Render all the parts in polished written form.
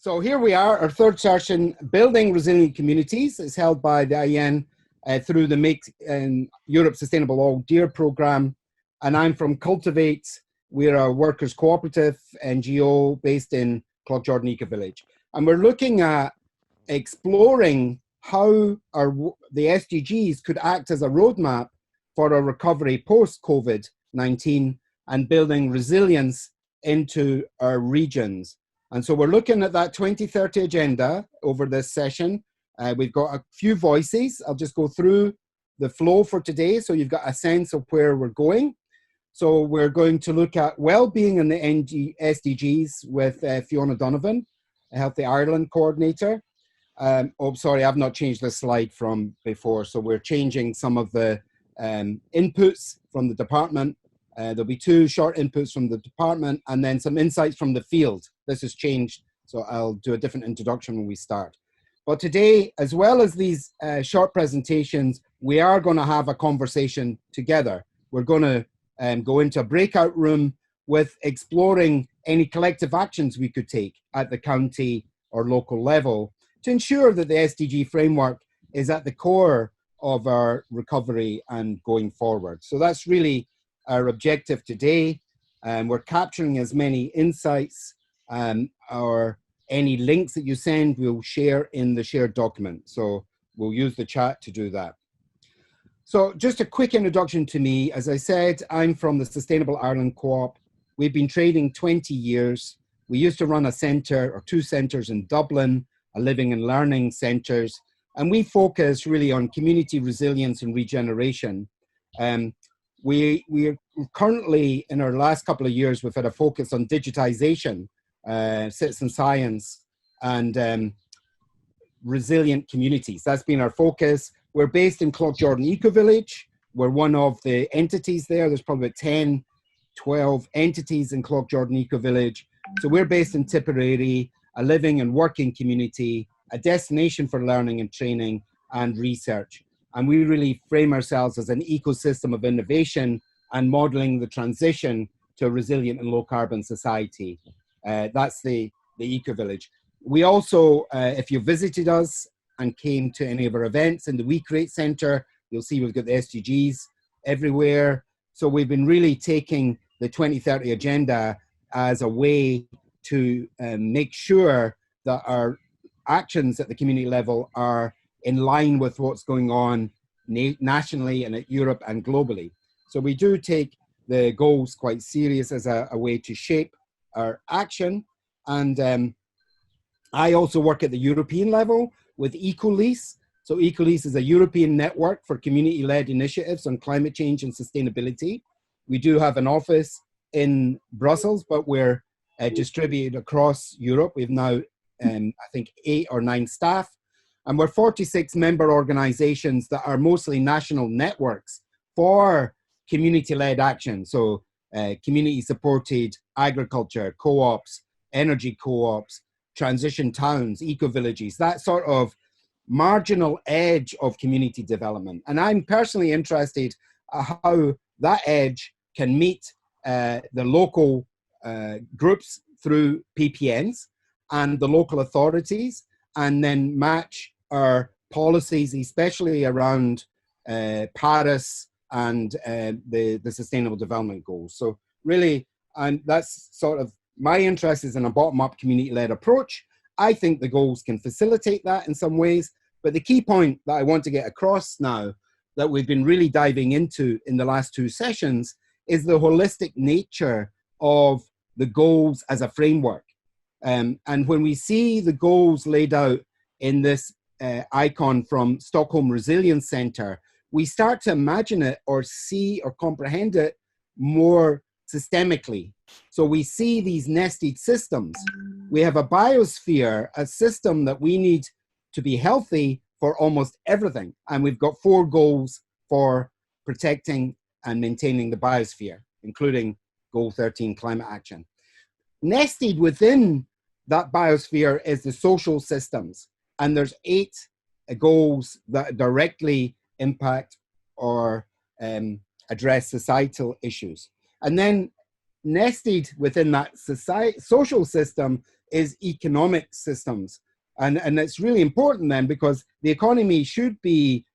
So here we are, our third session, Building Resilient Communities. It's held by the IEN through the Make Europe Sustainable All Dear programme. And I'm from Cultivate. We're a workers' cooperative NGO based in CLOUGHJORDAN ECOVILLAGE. And we're looking at exploring how the SDGs could act as a roadmap for a recovery post-COVID-19 and building resilience into our regions. And so we're looking at that 2030 agenda over this session. We've got a few voices. I'll just go through the flow for today so you've got a sense of where we're going. So we're going to look at well-being in the SDGs with Fiona Donovan, a Healthy Ireland coordinator. Oh, sorry, I've not changed this slide from before. So we're changing some of the inputs from the department. There'll be two short inputs from the department and then some insights from the field. This has changed, so I'll do a different introduction when we start. But today, as well as these short presentations, we are going to have a conversation together. We're going to go into a breakout room with exploring any collective actions we could take at the county or local level to ensure that the SDG framework is at the core of our recovery and going forward. So that's really our objective today. We're capturing as many insights or any links that you send, we'll share in the shared document. So we'll use the chat to do that. So just a quick introduction to me. As I said, I'm from the Sustainable Ireland Co-op. We've been trading 20 years. We used to run a centre or two centres in Dublin, a living and learning centres, and we focus really on community resilience and regeneration. We are currently, in our last couple of years, we've had a focus on digitization, citizen science, and resilient communities. That's been our focus. We're based in CLOUGHJORDAN ECOVILLAGE. We're one of the entities there. There's probably 10, 12 entities in CLOUGHJORDAN ECOVILLAGE. So we're based in Tipperary, a living and working community, a destination for learning and training and research. And we really frame ourselves as an ecosystem of innovation and modeling the transition to a resilient and low carbon society. That's the EcoVillage. We also, if you visited us and came to any of our events in the We Create Centre, you'll see we've got the SDGs everywhere. So we've been really taking the 2030 agenda as a way to make sure that our actions at the community level are in line with what's going on nationally and at Europe and globally. So we do take the goals quite serious as a way to shape our action. And I also work at the European level with EcoLease. So EcoLease is a European network for community-led initiatives on climate change and sustainability. We do have an office in Brussels, but we're distributed across Europe. We've now, I think, 8 or 9 staff. And we're 46 member organizations that are mostly national networks for community-led action. So community-supported agriculture, co-ops, energy co-ops, transition towns, eco-villages, that sort of marginal edge of community development. And I'm personally interested how that edge can meet the local groups through PPNs and the local authorities, and then match our policies, especially around Paris and the Sustainable Development Goals. So really, and that's sort of my interest is in a bottom-up community-led approach. I think the goals can facilitate that in some ways, but the key point that I want to get across now that we've been really diving into in the last 2 sessions is the holistic nature of the goals as a framework. And when we see the goals laid out in this icon from Stockholm Resilience Centre, we start to imagine it or see or comprehend it more systemically. So we see these nested systems. We have a biosphere, a system that we need to be healthy for almost everything. And we've got 4 goals for protecting and maintaining the biosphere, including Goal 13, climate action. Nested within that biosphere is the social systems. And there's 8 goals that directly impact or address societal issues. And then nested within that social system is economic systems. And it's really important then, because the economy should be,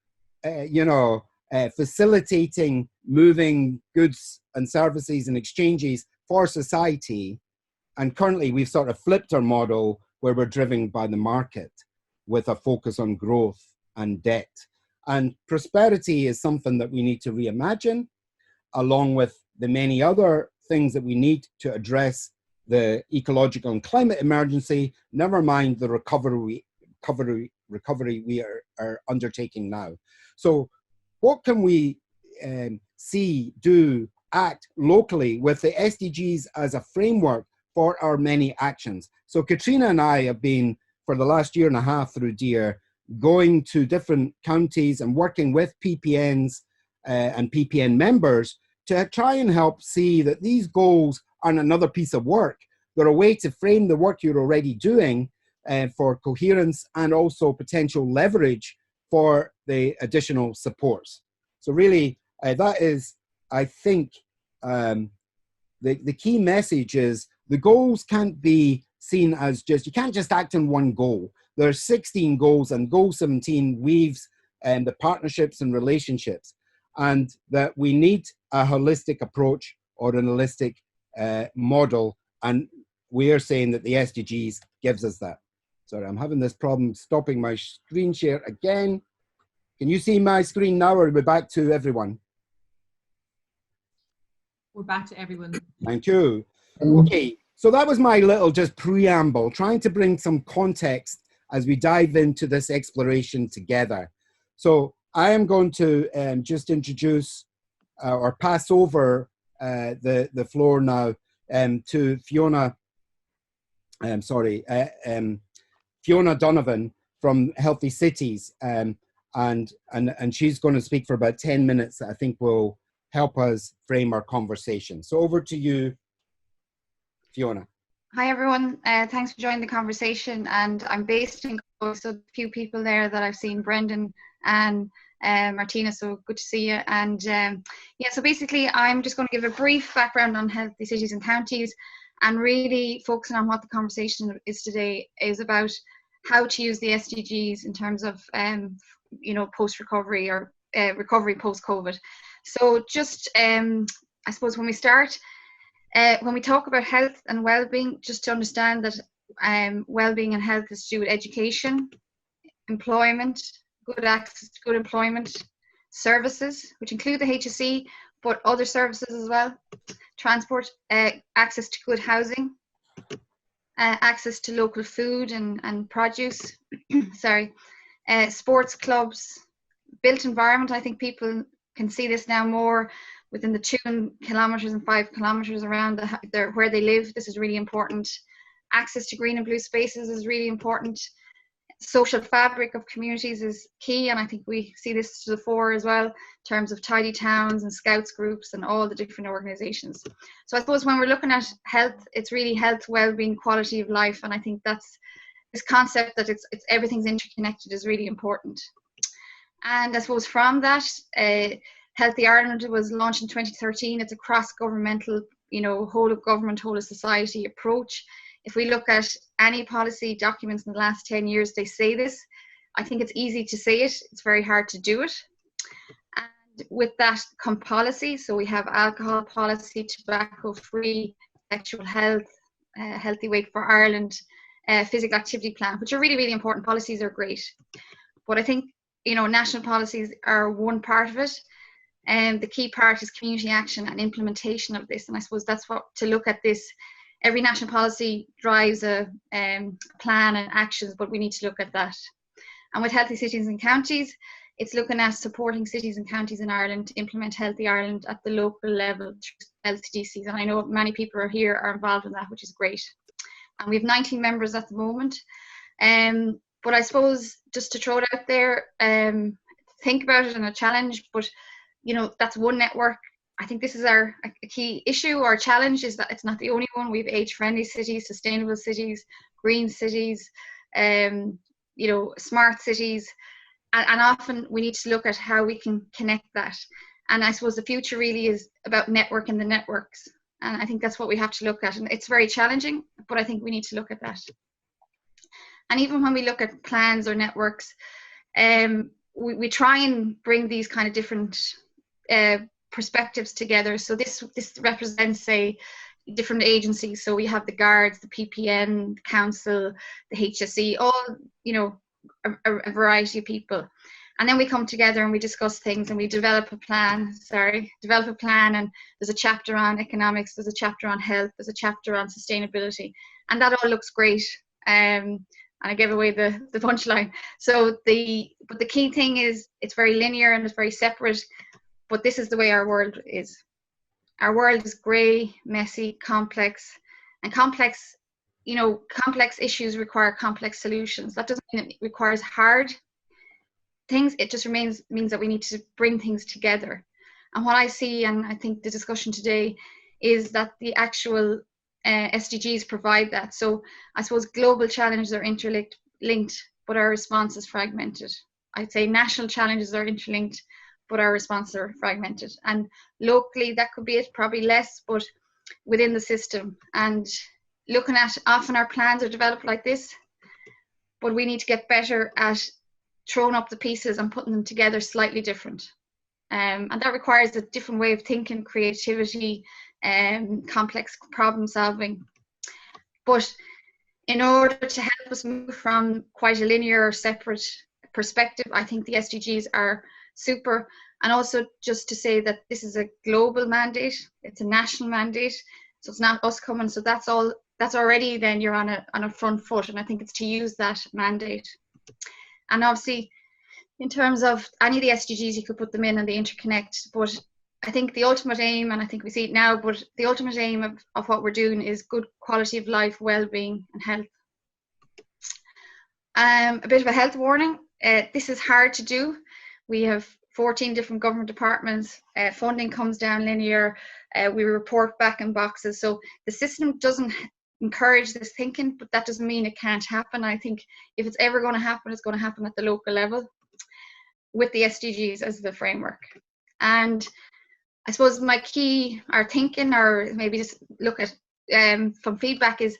facilitating moving goods and services and exchanges for society. And currently we've sort of flipped our model where we're driven by the market with a focus on growth and debt. And prosperity is something that we need to reimagine, along with the many other things that we need to address the ecological and climate emergency, never mind the recovery we are undertaking now. So what can we act locally with the SDGs as a framework for our many actions? So Katrina and I have been, for the last year and a half through DEAR, going to different counties and working with PPNs and PPN members to try and help see that these goals aren't another piece of work. They're a way to frame the work you're already doing for coherence and also potential leverage for the additional supports. So really, that is, I think, the key message is the goals can't be seen as you can't just act on one goal. There are 16 goals, and goal 17 weaves the partnerships and relationships, and that we need a holistic approach or an holistic model, and we're saying that the SDGs gives us that. Sorry, I'm having this problem stopping my screen share again. Can you see my screen now, or are we back to everyone? We're back to everyone. Thank you. Okay, so that was my little just preamble, trying to bring some context as we dive into this exploration together. So I am going to just introduce or pass over the floor now to Fiona. Fiona Donovan from Healthy Cities, and she's going to speak for about 10 minutes. I think will help us frame our conversation. So over to you, Fiona. Hi everyone, thanks for joining the conversation. And I'm based in Cork, so a few people there that I've seen, Brendan and Martina, so good to see you. And yeah, so basically I'm just going to give a brief background on healthy cities and counties, and really focusing on what the conversation is today is about, how to use the SDGs in terms of post-recovery or recovery post-COVID. So just I suppose when we start, when we talk about health and well-being, just to understand that well-being and health is to do with education, employment, good access to good employment, services, which include the HSE, but other services as well, transport, access to good housing, access to local food and produce, sorry, sports clubs, built environment. I think people can see this now more within the 2 kilometres and 5 kilometres around where they live. This is really important. Access to green and blue spaces is really important. Social fabric of communities is key, and I think we see this to the fore as well in terms of tidy towns and scouts groups and all the different organisations. So I suppose when we're looking at health, it's really health, well-being, quality of life, and I think that's this concept that it's everything's interconnected is really important. And I suppose from that, Healthy Ireland was launched in 2013. It's a cross-governmental, whole of government, whole of society approach. If we look at any policy documents in the last 10 years, they say this. I think it's easy to say it. It's very hard to do it. And with that come policy. So we have alcohol policy, tobacco-free, sexual health, Healthy Weight for Ireland, physical activity plan, which are really, really important. Policies are great. But I think, national policies are one part of it. And the key part is community action and implementation of this. And I suppose that's what to look at this. Every national policy drives a plan and actions, but we need to look at that. And with Healthy Cities and Counties, it's looking at supporting cities and counties in Ireland to implement Healthy Ireland at the local level through LCDCs. And I know many people are involved in that, which is great. And we have 19 members at the moment. But I suppose just to throw it out there, think about it and a challenge, but that's one network. I think this is a key issue or challenge, is that it's not the only one. We have age-friendly cities, sustainable cities, green cities, smart cities, and often we need to look at how we can connect that. And I suppose the future really is about networking the networks. And I think that's what we have to look at. And it's very challenging, but I think we need to look at that. And even when we look at plans or networks, we try and bring these kind of different perspectives together. So this represents, say, different agencies. So we have the guards, the PPN, the council, the HSE, all, you know, a variety of people. And then we come together and we discuss things and we develop a plan, and there's a chapter on economics, there's a chapter on health, there's a chapter on sustainability, and that all looks great. And I gave away the punchline. So but the key thing is it's very linear and it's very separate, but this is the way our world is. Our world is grey, messy, complex, and complex, you know, complex issues require complex solutions. That doesn't mean it requires hard things. It just means that we need to bring things together. And what I see, and I think the discussion today, is that the actual SDGs provide that. So I suppose global challenges are interlinked, but our response is fragmented. I'd say national challenges are interlinked, but our responses are fragmented. And locally, that could be it, probably less, but within the system. And looking at, often our plans are developed like this, but we need to get better at throwing up the pieces and putting them together slightly different. And that requires a different way of thinking, creativity, complex problem solving. But in order to help us move from quite a linear or separate perspective, I think the SDGs are super. And also just to say that this is a global mandate, it's a national mandate, so it's not us coming. So that's already then you're on a front foot, and I think it's to use that mandate. And obviously, in terms of any of the SDGs, you could put them in and they interconnect. But I think the ultimate aim, and I think we see it now, but the ultimate aim of what we're doing is good quality of life, well-being and health. A bit of a health warning. This is hard to do. We have 14 different government departments. Funding comes down linear. We report back in boxes. So the system doesn't encourage this thinking, but that doesn't mean it can't happen. I think if it's ever going to happen, it's going to happen at the local level with the SDGs as the framework. And I suppose my key, our thinking, or maybe just look at from feedback, is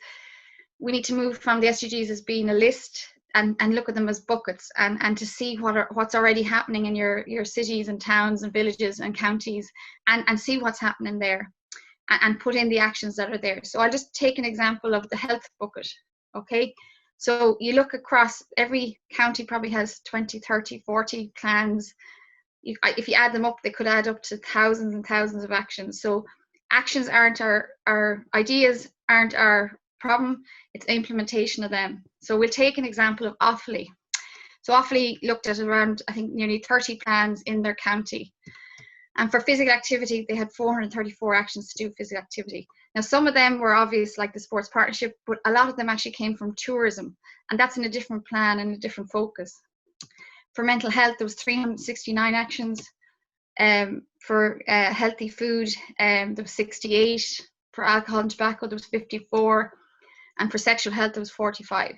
we need to move from the SDGs as being a list and look at them as buckets, and to see what's already happening in your cities and towns and villages and counties, and see what's happening there, and put in the actions that are there. So I'll just take an example of the health bucket, okay? So you look across, every county probably has 20, 30, 40 plans. If you add them up, they could add up to thousands and thousands of actions. So actions aren't our ideas, aren't our problem, it's implementation of them. So we'll take an example of Offaly. So Offaly looked at around, I think, nearly 30 plans in their county. And for physical activity, they had 434 actions to do physical activity. Now, some of them were obvious, like the sports partnership, but a lot of them actually came from tourism. And that's in a different plan and a different focus. For mental health, there was 369 actions. For healthy food, there was 68. For alcohol and tobacco, there was 54. And for sexual health, there was 45.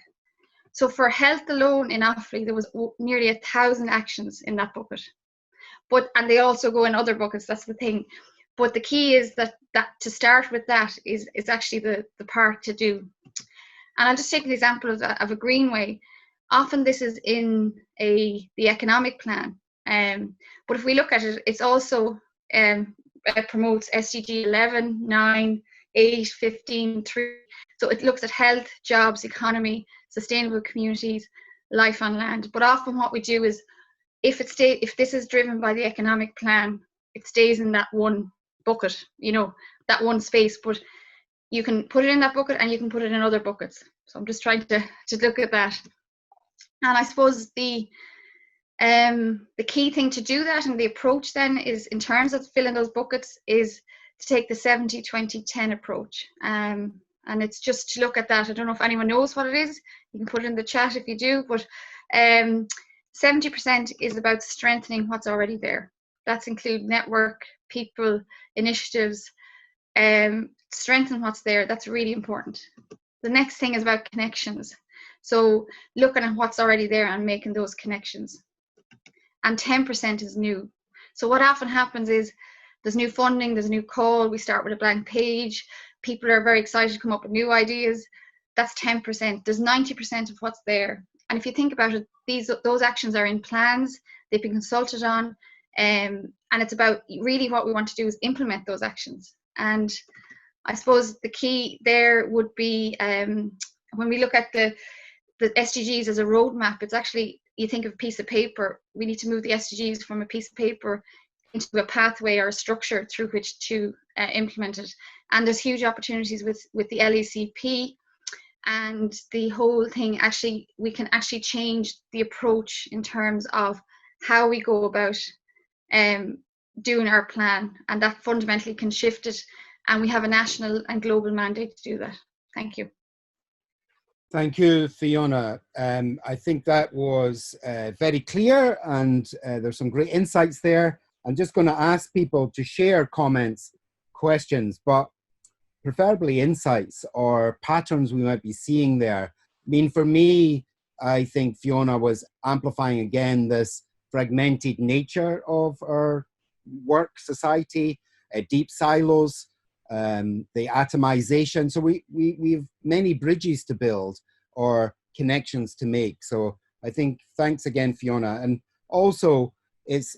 So for health alone in Offaly, there was nearly 1,000 actions in that bucket. And they also go in other buckets, that's the thing. But the key is that to start with that is actually the part to do. And I'll just take an example of a greenway. Often this is in the economic plan. But if we look at it, it's also it promotes SDG 11, 9, 8, 15, 3. So it looks at health, jobs, economy, sustainable communities, life on land. But often what we do is, if this is driven by the economic plan, it stays in that one bucket, you know, that one space. But you can put it in that bucket and you can put it in other buckets. So I'm just trying to look at that. And I suppose the key thing to do that, and the approach then, is in terms of filling those buckets, is to take the 70-20-10 approach. And it's just to look at that. I don't know if anyone knows what it is. You can put it in the chat if you do. But 70% is about strengthening what's already there. That's include network, people, initiatives, strengthen what's there. That's really important. The next thing is about connections. So looking at what's already there and making those connections. And 10% is new. So what often happens is there's new funding, there's a new call, we start with a blank page, people are very excited to come up with new ideas. That's 10%. There's 90% of what's there. And if you think about it, those actions are in plans, they've been consulted on, and it's about really what we want to do is implement those actions. And I suppose the key there would be when we look at the SDGs as a roadmap, it's actually, you think of a piece of paper, we need to move the SDGs from a piece of paper into a pathway or a structure through which to implement it. And there's huge opportunities with the LECP and the whole thing. Actually, we can actually change the approach in terms of how we go about doing our plan, and that fundamentally can shift it, and we have a national and global mandate to do that. Thank you. Thank you, Fiona. I think that was very clear, and there's some great insights there. I'm just going to ask people to share comments, questions, but preferably insights or patterns we might be seeing there. I mean, for me, I think Fiona was amplifying again this fragmented nature of our work society, deep silos, the atomization. So we've many bridges to build or connections to make. So I think thanks again, Fiona. And also it's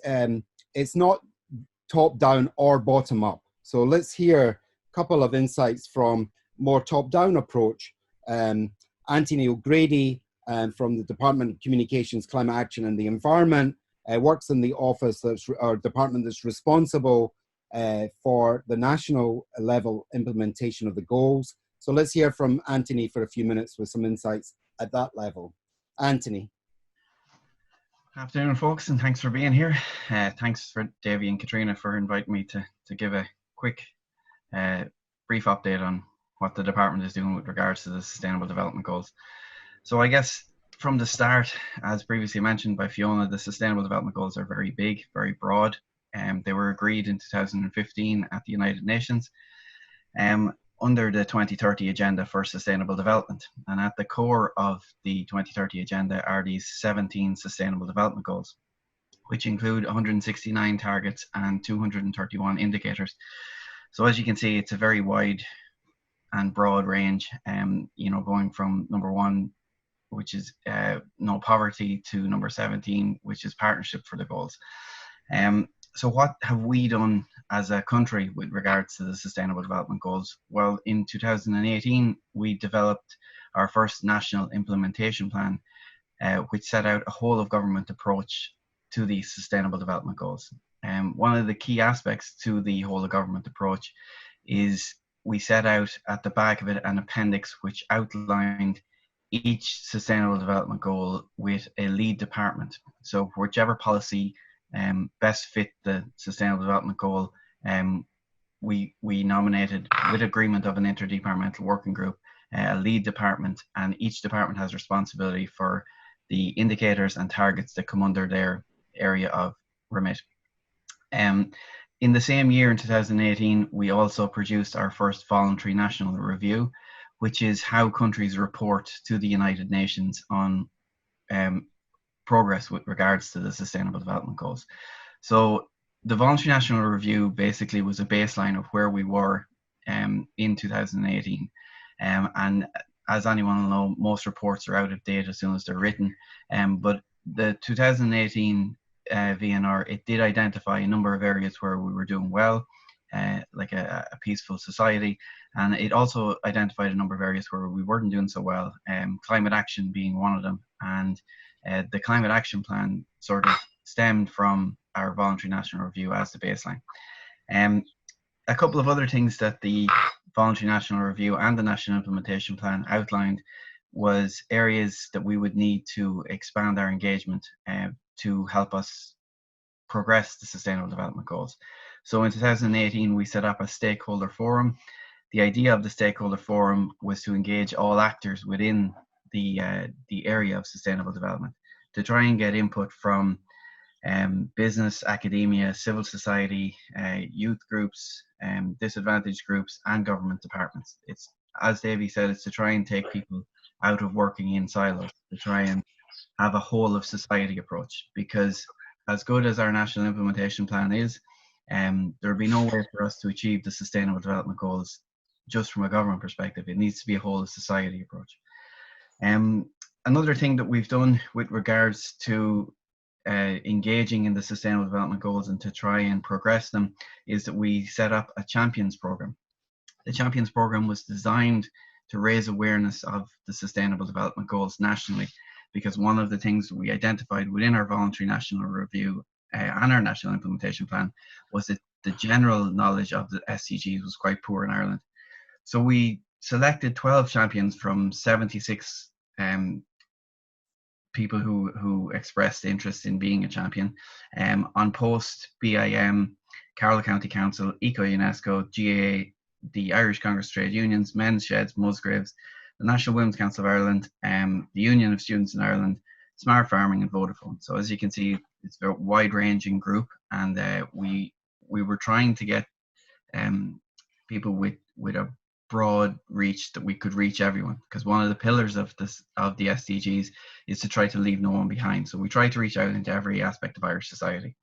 not top down or bottom up. So let's hear a couple of insights from more top down approach. Anthony O'Grady from the Department of Communications, Climate Action and the Environment works in the office or department that's responsible for the national level implementation of the goals. So let's hear from Anthony for a few minutes with some insights at that level. Anthony. Good afternoon, folks, and thanks for being here. Thanks for Davy and Katrina for inviting me to give a quick, brief update on what the department is doing with regards to the Sustainable Development Goals. So I guess from the start, as previously mentioned by Fiona, the Sustainable Development Goals are very big, very broad. They were agreed in 2015 at the United Nations under the 2030 Agenda for Sustainable Development. And at the core of the 2030 Agenda are these 17 Sustainable Development Goals, which include 169 targets and 231 indicators. So as you can see, it's a very wide and broad range, going from number 1, which is no poverty, to number 17, which is partnership for the goals. So what have we done as a country with regards to the Sustainable Development Goals? Well, in 2018, we developed our first national implementation plan, which set out a whole of government approach to the Sustainable Development Goals. One of the key aspects to the whole of government approach is we set out at the back of it an appendix which outlined each Sustainable Development Goal with a lead department. So whichever policy best fit the Sustainable Development Goal, we nominated, with agreement of an interdepartmental working group, a lead department, and each department has responsibility for the indicators and targets that come under their area of remit. In the same year, in 2018, we also produced our first voluntary national review, which is how countries report to the United Nations on progress with regards to the Sustainable Development Goals. So the voluntary national review basically was a baseline of where we were in 2018. And as anyone will know, most reports are out of date as soon as they're written. But the 2018 VNR, it did identify a number of areas where we were doing well, like a peaceful society. And it also identified a number of areas where we weren't doing so well, climate action being one of them. And the climate action plan sort of stemmed from our voluntary national review as the baseline. A couple of other things that the voluntary national review and the national implementation plan outlined was areas that we would need to expand our engagement to help us progress the Sustainable Development Goals. So in 2018, we set up a stakeholder forum. The idea of the stakeholder forum was to engage all actors within the area of sustainable development to try and get input from business, academia, civil society, youth groups, disadvantaged groups, and government departments. It's, as Davey said, it's to try and take people out of working in silos, to try and have a whole of society approach. Because as good as our national implementation plan is, there'll be no way for us to achieve the Sustainable Development Goals just from a government perspective. It needs to be a whole of society approach. Another thing that we've done with regards to engaging in the Sustainable Development Goals and to try and progress them is that we set up a Champions program. The Champions program was designed to raise awareness of the Sustainable Development Goals nationally, because one of the things we identified within our voluntary national review and our national implementation plan was that the general knowledge of the SDGs was quite poor in Ireland. So we selected 12 champions from 76 people who expressed interest in being a champion on Post, BIM, Carlow County Council, UNESCO, GAA, the Irish Congress of Trade Unions, Men's Sheds, Musgraves, the National Women's Council of Ireland, the Union of Students in Ireland, Smart Farming and Vodafone. So as you can see, it's a wide-ranging group, and we were trying to get people with a broad reach, that we could reach everyone, because one of the pillars of the SDGs is to try to leave no one behind. So we try to reach out into every aspect of Irish society.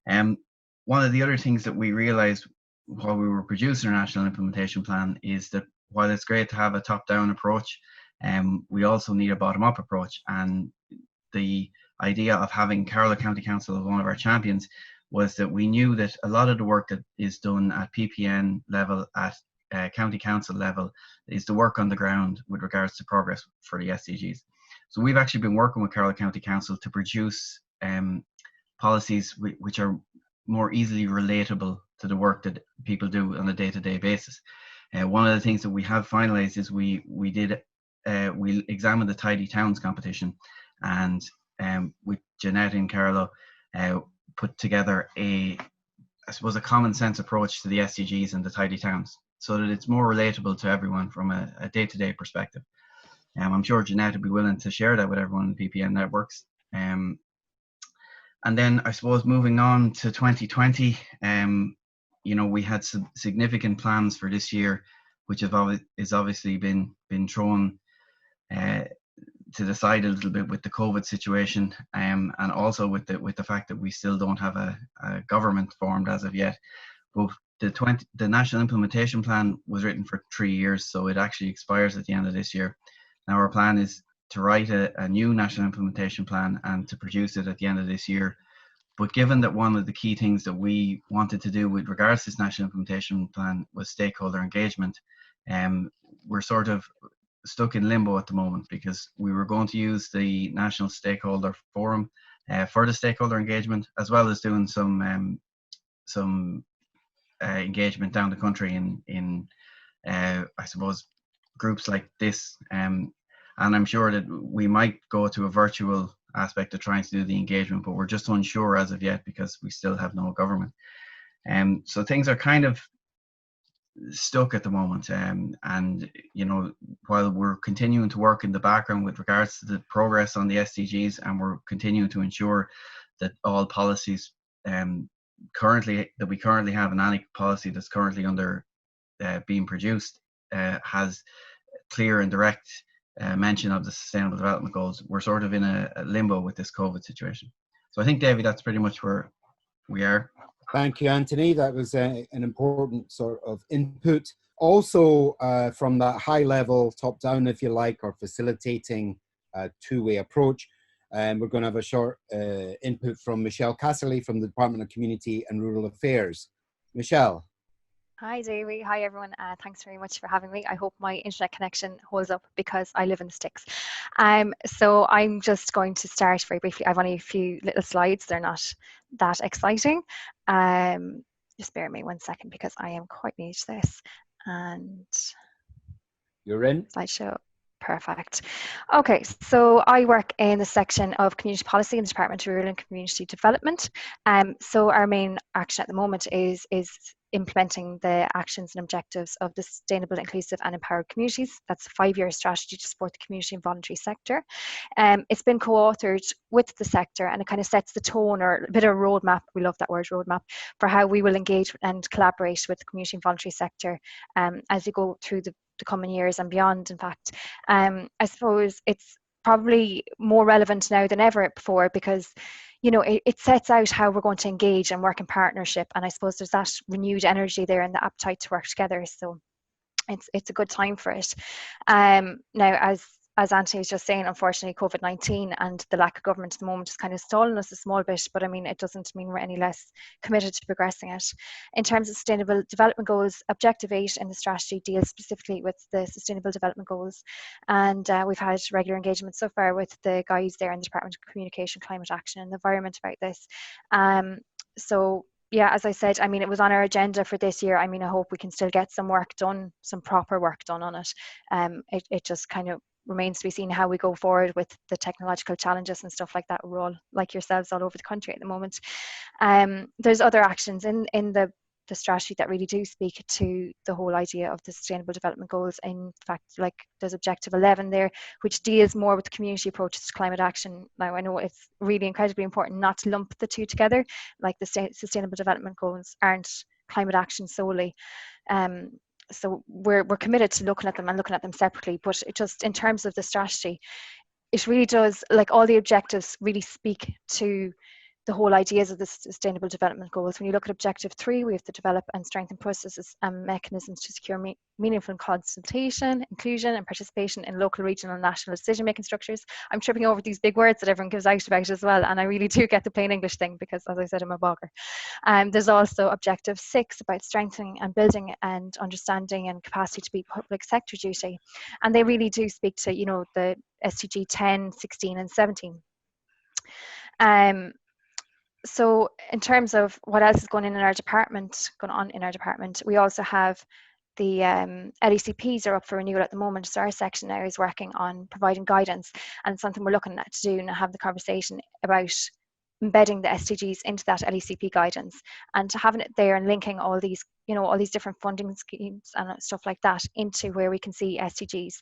One of the other things that we realized while we were producing our national implementation plan is that while it's great to have a top-down approach, we also need a bottom-up approach. And the idea of having Carlow County Council as one of our champions was that we knew that a lot of the work that is done at PPN level, at county council level, is the work on the ground with regards to progress for the SDGs. So we've actually been working with Carlow County Council to produce policies which are more easily relatable to the work that people do on a day-to-day basis. One of the things that we have finalized is we examined the Tidy Towns competition, and with Jeanette and Carlow put together a common sense approach to the SDGs and the Tidy Towns, so that it's more relatable to everyone from a day-to-day perspective. I'm sure Jeanette would be willing to share that with everyone in the PPN networks. And then I suppose moving on to 2020, we had some significant plans for this year, which has obviously been thrown to the side a little bit with the COVID situation, and also with the fact that we still don't have a government formed as of yet. But the national implementation plan was written for 3 years, so it actually expires at the end of this year. Now our plan is to write a new national implementation plan and to produce it at the end of this year. But given that one of the key things that we wanted to do with regards to this national implementation plan was stakeholder engagement, we're sort of stuck in limbo at the moment, because we were going to use the National Stakeholder Forum for the stakeholder engagement, as well as doing some engagement down the country in I suppose groups like this, and I'm sure that we might go to a virtual aspect of trying to do the engagement, but we're just unsure as of yet because we still have no government. So things are kind of stuck at the moment, and while we're continuing to work in the background with regards to the progress on the SDGs, and we're continuing to ensure that all policies we currently have, and any policy that's currently under being produced has clear and direct mention of the Sustainable Development Goals, we're sort of in a limbo with this COVID situation. So I think, Davey, that's pretty much where we are. Thank you, Anthony. That was an important sort of input. Also, from that high level, top down, if you like, or facilitating a two-way approach, we're going to have a short input from Michelle Casserly from the Department of Community and Rural Affairs. Michelle. Hi, Davey. Hi, everyone. Thanks very much for having me. I hope my internet connection holds up because I live in the sticks. So I'm just going to start very briefly. I've only a few little slides. They're not that exciting. Just bear with me 1 second because I am quite new to this. And you're in. Slideshow. Perfect. Okay, so I work in the section of Community Policy in the Department of Rural and Community Development. So our main action at the moment is implementing the actions and objectives of the Sustainable, Inclusive and Empowered Communities. That's a 5-year strategy to support the community and voluntary sector. It's been co-authored with the sector, and it kind of sets the tone, or a bit of a roadmap, we love that word, roadmap, for how we will engage and collaborate with the community and voluntary sector as we go through the coming years and beyond. In fact, I suppose it's probably more relevant now than ever before, because you know, it sets out how we're going to engage and work in partnership, and I suppose there's that renewed energy there and the appetite to work together. So it's a good time for it. Now, as Anthony was just saying, unfortunately, COVID-19 and the lack of government at the moment is kind of stalling us a small bit, but I mean, it doesn't mean we're any less committed to progressing it. In terms of Sustainable Development Goals, Objective 8 in the strategy deals specifically with the Sustainable Development Goals, and we've had regular engagement so far with the guys there in the Department of Communication, Climate Action and the Environment about this. So yeah, as I said, I mean, it was on our agenda for this year. I mean, I hope we can still get some work done, some proper work done on it. It just kind of remains to be seen how we go forward with the technological challenges and stuff like that. We're all, like yourselves, all over the country at the moment. There's other actions in the strategy that really do speak to the whole idea of the Sustainable Development Goals. In fact, like there's Objective 11 there, which deals more with community approaches to climate action. Now, I know it's really incredibly important not to lump the two together, like the Sustainable Development Goals aren't climate action solely. So we're committed to looking at them and looking at them separately, but it just, in terms of the strategy, it really does, like all the objectives really speak to the whole ideas of the Sustainable Development Goals. When you look at Objective 3, we have to develop and strengthen processes and mechanisms to secure meaningful consultation, inclusion and participation in local, regional and national decision-making structures. I'm tripping over these big words that everyone gives out about as well, and I really do get the plain English thing because, as I said, I'm a bogger. There's also Objective 6 about strengthening and building and understanding and capacity to be public sector duty. And they really do speak to, you know, the SDG 10, 16 and 17. So in terms of what else is going on in our department, we also have the LECPs are up for renewal at the moment. So our section now is working on providing guidance, and it's something we're looking at to do and have the conversation about embedding the SDGs into that LECP guidance, and having it there and linking all these, you know, all these different funding schemes and stuff like that into where we can see SDGs.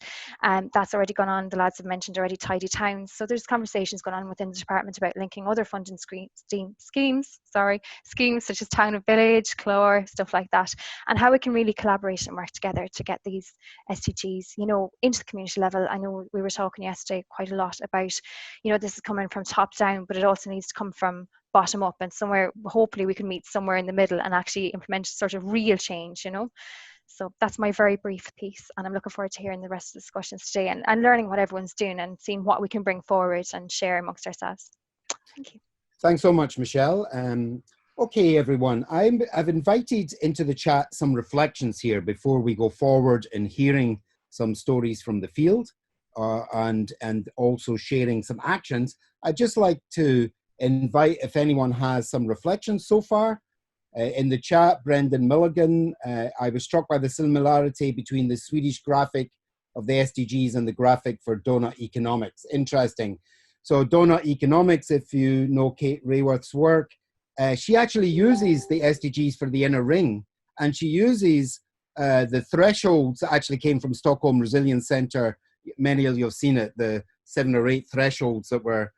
And that's already gone on. The lads have mentioned already Tidy Towns. So there's conversations going on within the department about linking other funding schemes such as Town of Village, CLOUGH, stuff like that, and how we can really collaborate and work together to get these SDGs, you know, into the community level. I know we were talking yesterday quite a lot about, you know, this is coming from top down, but it also needs to come from bottom up, and somewhere hopefully we can meet somewhere in the middle and actually implement sort of real change, you know. So that's my very brief piece, and I'm looking forward to hearing the rest of the discussions today and learning what everyone's doing and seeing what we can bring forward and share amongst ourselves. Thank you. Thanks so much, Michelle. Okay, everyone, I've invited into the chat some reflections here before we go forward in hearing some stories from the field and also sharing some actions. I'd just like to invite if anyone has some reflections so far. In the chat, Brendan Milligan, I was struck by the similarity between the Swedish graphic of the SDGs and the graphic for donut economics. Interesting. So donut economics, if you know Kate Rayworth's work, she actually uses the SDGs for the inner ring, and she uses the thresholds that actually came from Stockholm Resilience Centre. Many of you have seen it, the 7 or 8 thresholds that we're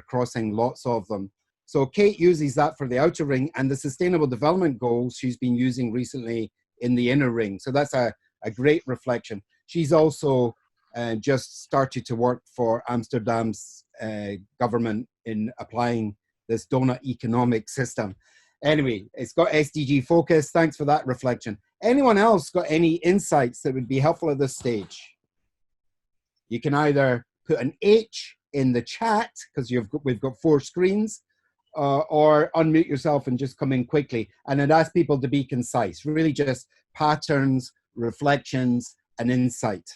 crossing, lots of them. So Kate uses that for the outer ring, and the Sustainable Development Goals she's been using recently in the inner ring. So that's a great reflection. She's also just started to work for Amsterdam's government in applying this donut economic system. Anyway, it's got SDG focus. Thanks for that reflection. Anyone else got any insights that would be helpful at this stage? You can either put an H in the chat, because we've got 4 screens, or unmute yourself and just come in quickly. And I'd ask people to be concise, really just patterns, reflections, and insight.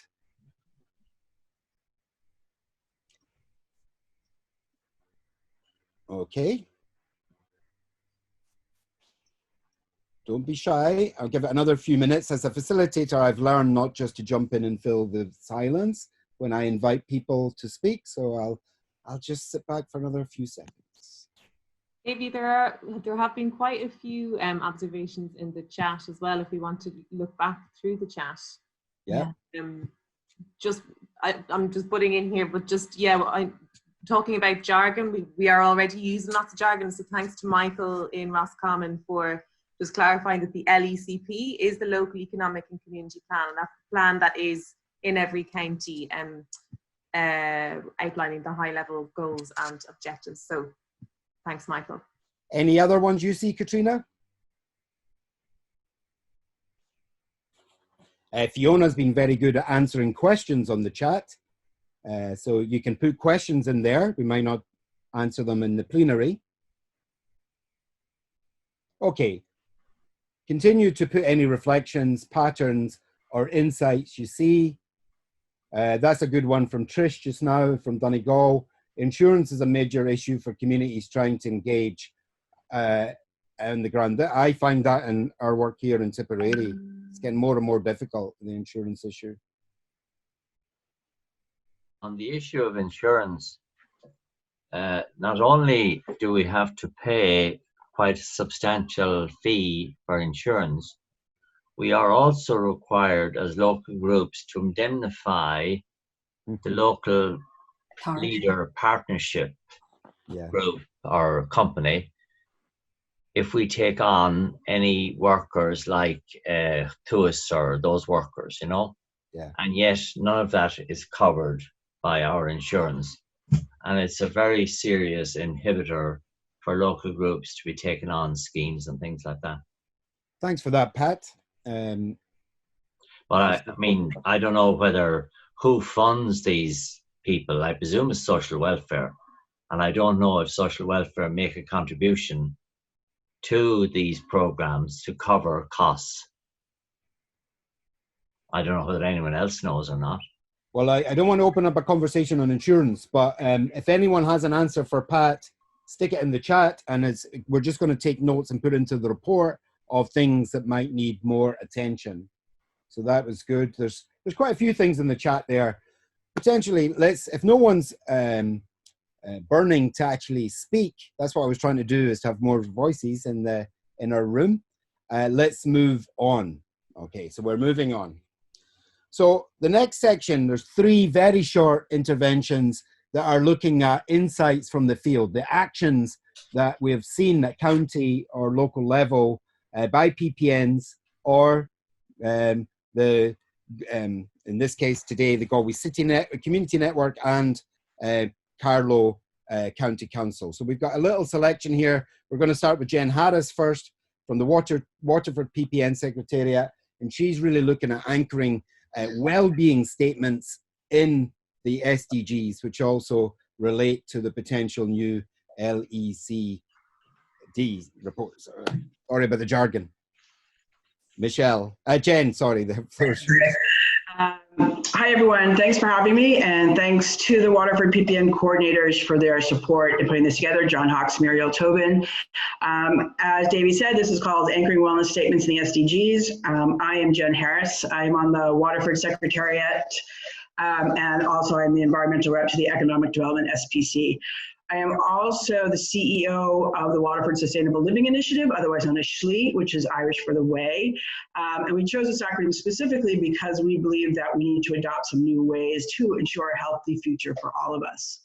Okay. Don't be shy. I'll give it another few minutes. As a facilitator, I've learned not just to jump in and fill the silence when I invite people to speak. So I'll just sit back for another few seconds. Maybe there have been quite a few observations in the chat as well, if we want to look back through the chat. Yeah. I'm just putting in here, but just, yeah, I'm talking about jargon. We are already using lots of jargon. So thanks to Michael in Roscommon for just clarifying that the LECP is the Local Economic and Community Plan, and that's the plan that is in every county. outlining the high level goals and objectives. So thanks, Michael. Any other ones you see, Katrina? Fiona's been very good at answering questions on the chat. So you can put questions in there. We might not answer them in the plenary. Okay. Continue to put any reflections, patterns, or insights you see. That's a good one from Trish just now, from Donegal. Insurance is a major issue for communities trying to engage on the ground. I find that in our work here in Tipperary, it's getting more and more difficult, the insurance issue. On the issue of insurance, not only do we have to pay quite a substantial fee for insurance, we are also required as local groups to indemnify the local leader partnership group or company if we take on any workers like TUIS or those workers, you know? And yet none of that is covered by our insurance. And it's a very serious inhibitor for local groups to be taking on schemes and things like that. Thanks for that, Pat. But I mean, I don't know who funds these people. I presume it's social welfare. And I don't know if social welfare make a contribution to these programs to cover costs. I don't know whether anyone else knows or not. Well, I don't want to open up a conversation on insurance, but if anyone has an answer for Pat, stick it in the chat, and we're just going to take notes and put into the report of things that might need more attention. So that was good. There's quite a few things in the chat there. Potentially, if no one's burning to actually speak, that's what I was trying to do, is to have more voices in our room. Let's move on. Okay, so we're moving on. So the next section, there's 3 very short interventions that are looking at insights from the field, the actions that we have seen at county or local level by PPNs or in this case today, the Galway City Community Network and Carlow County Council. So we've got a little selection here. We're going to start with Jen Harris first from the Waterford PPN Secretariat, and she's really looking at anchoring well-being statements in the SDGs, which also relate to the potential new LCDs reports. Sorry about the jargon. Jen, sorry. The first. Hi, everyone. Thanks for having me, and thanks to the Waterford PPN coordinators for their support in putting this together, John Hawks, Muriel Tobin. As Davey said, this is called Anchoring Wellness Statements in the SDGs. I am Jen Harris. I'm on the Waterford Secretariat, and also I'm the environmental rep to the Economic Development SPC. I am also the CEO of the Waterford Sustainable Living Initiative, otherwise known as SHLI, which is Irish for the way. And we chose this acronym specifically because we believe that we need to adopt some new ways to ensure a healthy future for all of us.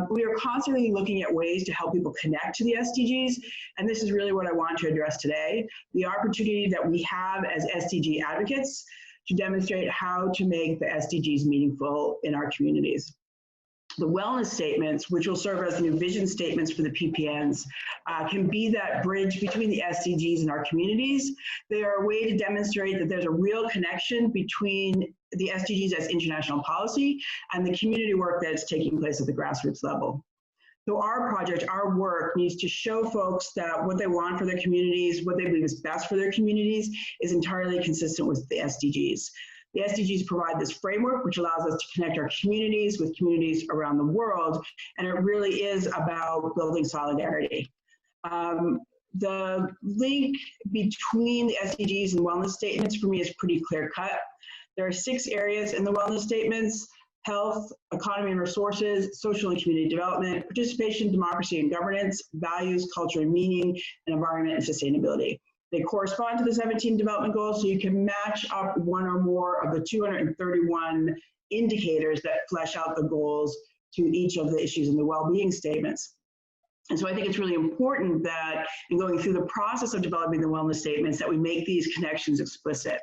We are constantly looking at ways to help people connect to the SDGs, and this is really what I want to address today, the opportunity that we have as SDG advocates to demonstrate how to make the SDGs meaningful in our communities. The wellness statements, which will serve as new vision statements for the PPNs, can be that bridge between the SDGs and our communities. They are a way to demonstrate that there's a real connection between the SDGs as international policy and the community work that's taking place at the grassroots level. So our project, our work, needs to show folks that what they want for their communities, what they believe is best for their communities, is entirely consistent with the SDGs. The SDGs provide this framework which allows us to connect our communities with communities around the world, and it really is about building solidarity. The link between the SDGs and wellness statements for me is pretty clear cut. There are 6 areas in the wellness statements: health, economy and resources, social and community development, participation, democracy and governance, values, culture and meaning, and environment and sustainability. They correspond to the 17 development goals, so you can match up one or more of the 231 indicators that flesh out the goals to each of the issues in the well-being statements. And so I think it's really important that in going through the process of developing the wellness statements that we make these connections explicit.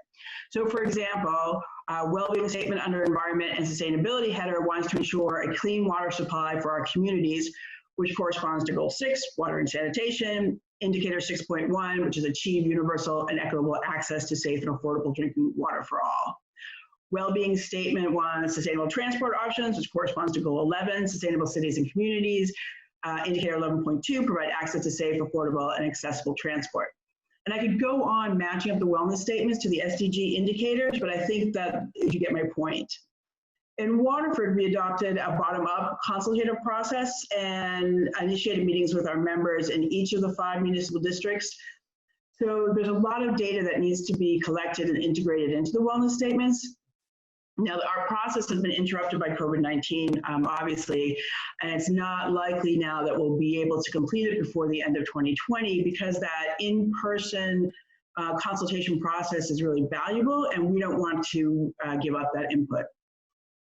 So for example, Wellbeing statement under environment and sustainability header wants to ensure a clean water supply for our communities, which corresponds to Goal 6, water and sanitation, Indicator 6.1, which is achieve universal and equitable access to safe and affordable drinking water for all. Wellbeing statement wants sustainable transport options, which corresponds to Goal 11, sustainable cities and communities. Indicator 11.2, provide access to safe, affordable, and accessible transport. And I could go on matching up the wellness statements to the SDG indicators, but I think that you get my point. In Waterford, we adopted a bottom-up consultative process and initiated meetings with our members in each of the 5 municipal districts. So there's a lot of data that needs to be collected and integrated into the wellness statements. Now, our process has been interrupted by COVID-19, obviously, and it's not likely now that we'll be able to complete it before the end of 2020 because that in-person consultation process is really valuable and we don't want to give up that input.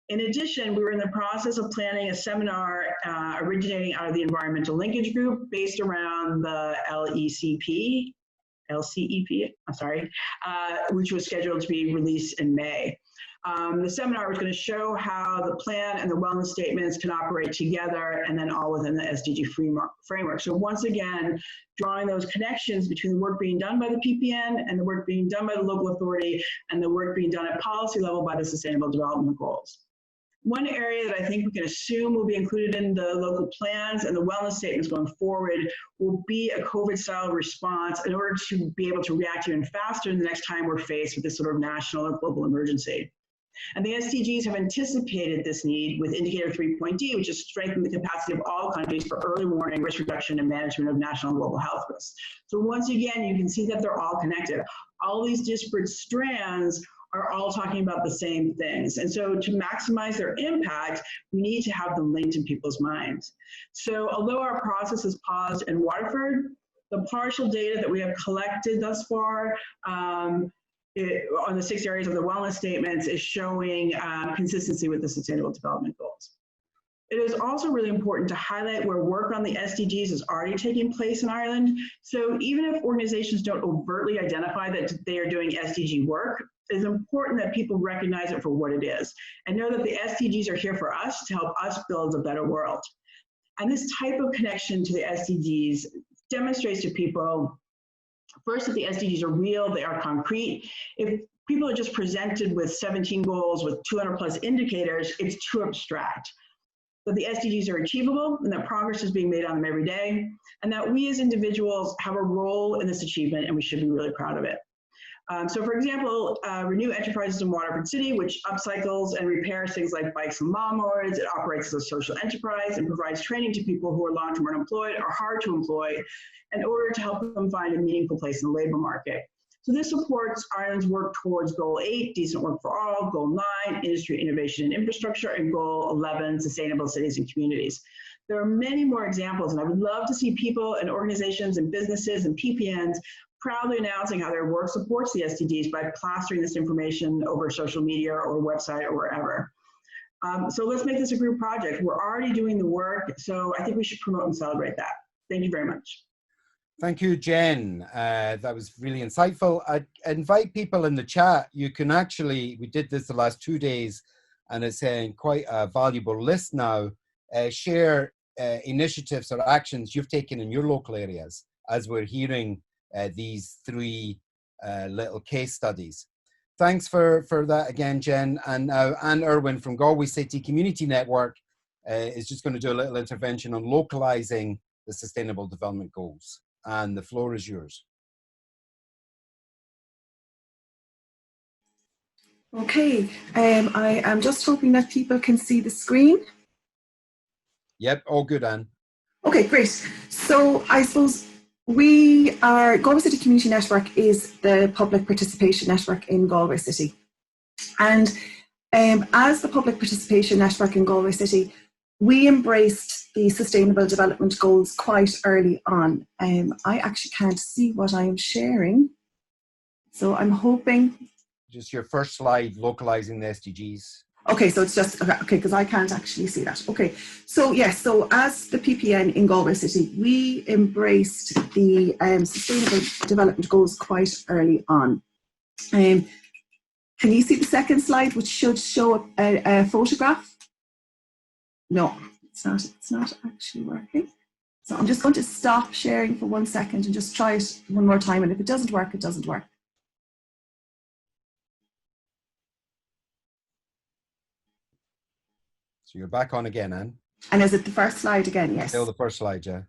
In addition, we were in the process of planning a seminar originating out of the Environmental Linkage Group based around the LCEP, which was scheduled to be released in May. The seminar was going to show how the plan and the wellness statements can operate together and then all within the SDG framework. So once again, drawing those connections between the work being done by the PPN and the work being done by the local authority and the work being done at policy level by the Sustainable Development Goals. One area that I think we can assume will be included in the local plans and the wellness statements going forward will be a COVID-style response in order to be able to react even faster the next time we're faced with this sort of national or global emergency. And the SDGs have anticipated this need with Indicator 3.D, which is strengthen the capacity of all countries for early warning, risk reduction, and management of national and global health risks. So once again, you can see that they're all connected. All these disparate strands are all talking about the same things. And so to maximize their impact, we need to have them linked in people's minds. So although our process is paused in Waterford, the partial data that we have collected thus far on the 6 areas of the wellness statements is showing consistency with the Sustainable Development Goals. It is also really important to highlight where work on the SDGs is already taking place in Ireland. So even if organizations don't overtly identify that they are doing SDG work, it is important that people recognize it for what it is and know that the SDGs are here for us to help us build a better world. And this type of connection to the SDGs demonstrates to people, first, that the SDGs are real, they are concrete. If people are just presented with 17 goals with 200 plus indicators, it's too abstract. That the SDGs are achievable and that progress is being made on them every day, and that we as individuals have a role in this achievement and we should be really proud of it. So for example, Renew Enterprises in Waterford City, which upcycles and repairs things like bikes and lawnmowers. It operates as a social enterprise and provides training to people who are long-term unemployed or hard to employ in order to help them find a meaningful place in the labor market. So this supports Ireland's work towards Goal 8, decent work for all, Goal 9, industry, innovation, and infrastructure, and Goal 11, sustainable cities and communities. There are many more examples, and I would love to see people and organizations and businesses and PPNs proudly announcing how their work supports the SDGs by plastering this information over social media or website or wherever. So let's make this a group project. We're already doing the work, so I think we should promote and celebrate that. Thank you very much. Thank you, Jen. That was really insightful. I invite people in the chat. You can actually, we did this the last 2 days, and it's quite a valuable list now. Share initiatives or actions you've taken in your local areas as we're hearing these 3 little case studies. Thanks for that again, Jen. And Anne Irwin from Galway City Community Network is just going to do a little intervention on localizing the Sustainable Development Goals. And the floor is yours. Okay, I am just hoping that people can see the screen. Yep, all good, Anne. Okay, great. So I suppose Galway City Community Network is the public participation network in Galway City. And as the public participation network in Galway City, we embraced the Sustainable Development Goals quite early on. I actually can't see what I am sharing. So I'm hoping. Just your first slide, localizing the SDGs. Okay, so it's just, okay, because I can't actually see that. Okay, so yes, so as the PPN in Galway City, we embraced the Sustainable Development Goals quite early on. Can you see the second slide, which should show a photograph? No, it's not actually working. So I'm just going to stop sharing for 1 second and just try it one more time. And if it doesn't work, it doesn't work. So you're back on again, Anne? And is it the first slide again? Yes. Still the first slide, yeah.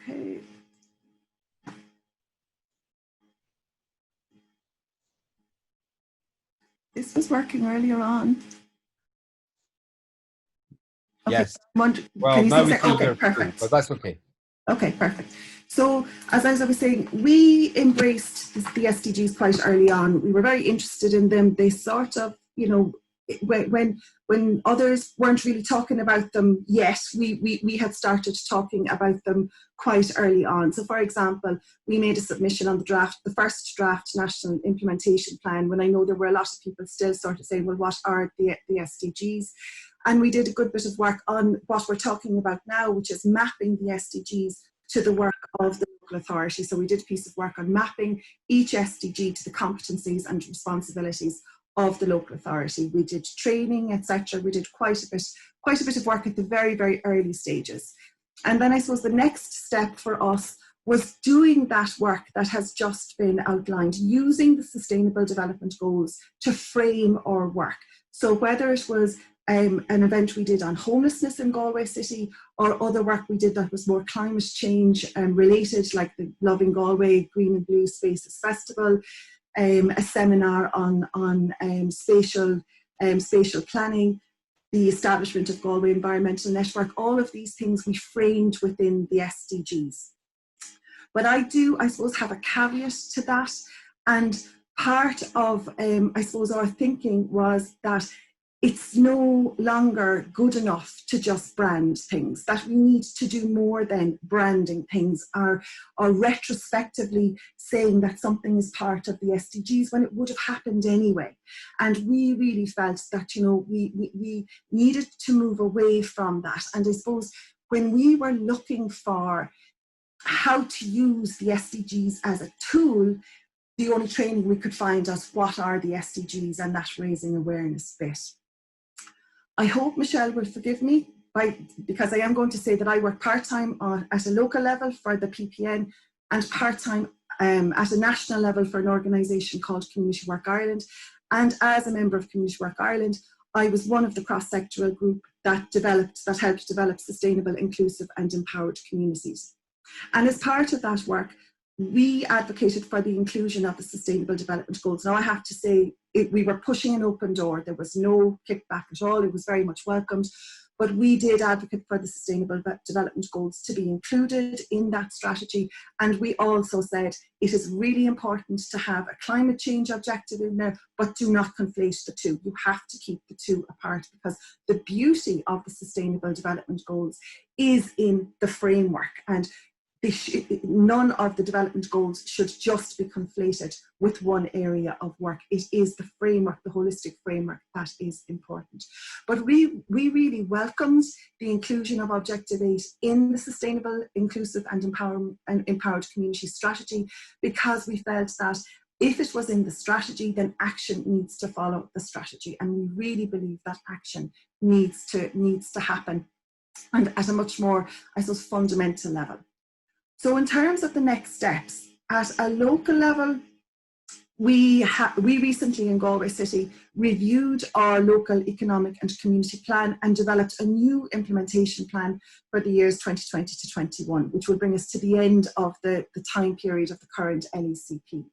Okay. This was working earlier on. Okay. Yes. Well, now we see okay, perfect. but that's okay. Okay, perfect. So as I was saying, we embraced the SDGs quite early on. We were very interested in them. They sort of, you know, when others weren't really talking about them yet, we had started talking about them quite early on. So for example, we made a submission on the first draft national implementation plan, when I know there were a lot of people still sort of saying, well, what are the SDGs? And we did a good bit of work on what we're talking about now, which is mapping the SDGs to the work of the local authority. So we did a piece of work on mapping each SDG to the competencies and responsibilities of the local authority. We did training, etc. We did quite a bit of work at the very, very early stages. And then I suppose the next step for us was doing that work that has just been outlined, using the Sustainable Development Goals to frame our work. So whether it was an event we did on homelessness in Galway City, or other work we did that was more climate change related, like the Loving Galway Green and Blue Spaces Festival, a seminar on spatial planning, the establishment of Galway Environmental Network, all of these things we framed within the SDGs. But I suppose, have a caveat to that, and part of, I suppose, our thinking was that it's no longer good enough to just brand things, that we need to do more than branding things or retrospectively saying that something is part of the SDGs when it would have happened anyway. And we really felt that, you know, we needed to move away from that. And I suppose when we were looking for how to use the SDGs as a tool, the only training we could find was what are the SDGs, and that raising awareness bit. I hope Michelle will forgive me because I am going to say that I work part-time at a local level for the PPN and part-time at a national level for an organisation called Community Work Ireland. And as a member of Community Work Ireland, I was one of the cross-sectoral group that helped develop sustainable, inclusive and empowered communities. And as part of that work, we advocated for the inclusion of the Sustainable Development Goals. Now I have to say, we were pushing an open door. There was no kickback at all. It was very much welcomed. But we did advocate for the Sustainable Development Goals to be included in that strategy. And we also said it is really important to have a climate change objective in there, but do not conflate the two. You have to keep the two apart, because the beauty of the Sustainable Development Goals is in the framework, and none of the development goals should just be conflated with one area of work. It is the framework, the holistic framework, that is important. But we really welcomed the inclusion of Objective 8 in the Sustainable, Inclusive and Empowered Community Strategy, because we felt that if it was in the strategy, then action needs to follow the strategy. And we really believe that action needs to happen, and at a much more, I suppose, fundamental level. So in terms of the next steps, at a local level, we recently in Galway City reviewed our local economic and community plan and developed a new implementation plan for the years 2020 to 21, which will bring us to the end of the time period of the current LECP.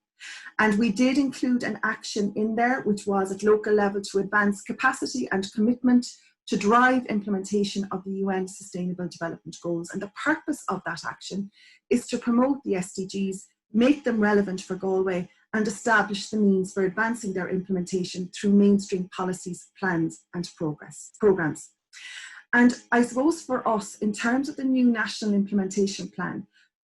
And we did include an action in there, which was at local level to advance capacity and commitment to drive implementation of the UN Sustainable Development Goals. And the purpose of that action is to promote the SDGs, make them relevant for Galway, and establish the means for advancing their implementation through mainstream policies, plans and programs. And I suppose for us, in terms of the new National Implementation Plan,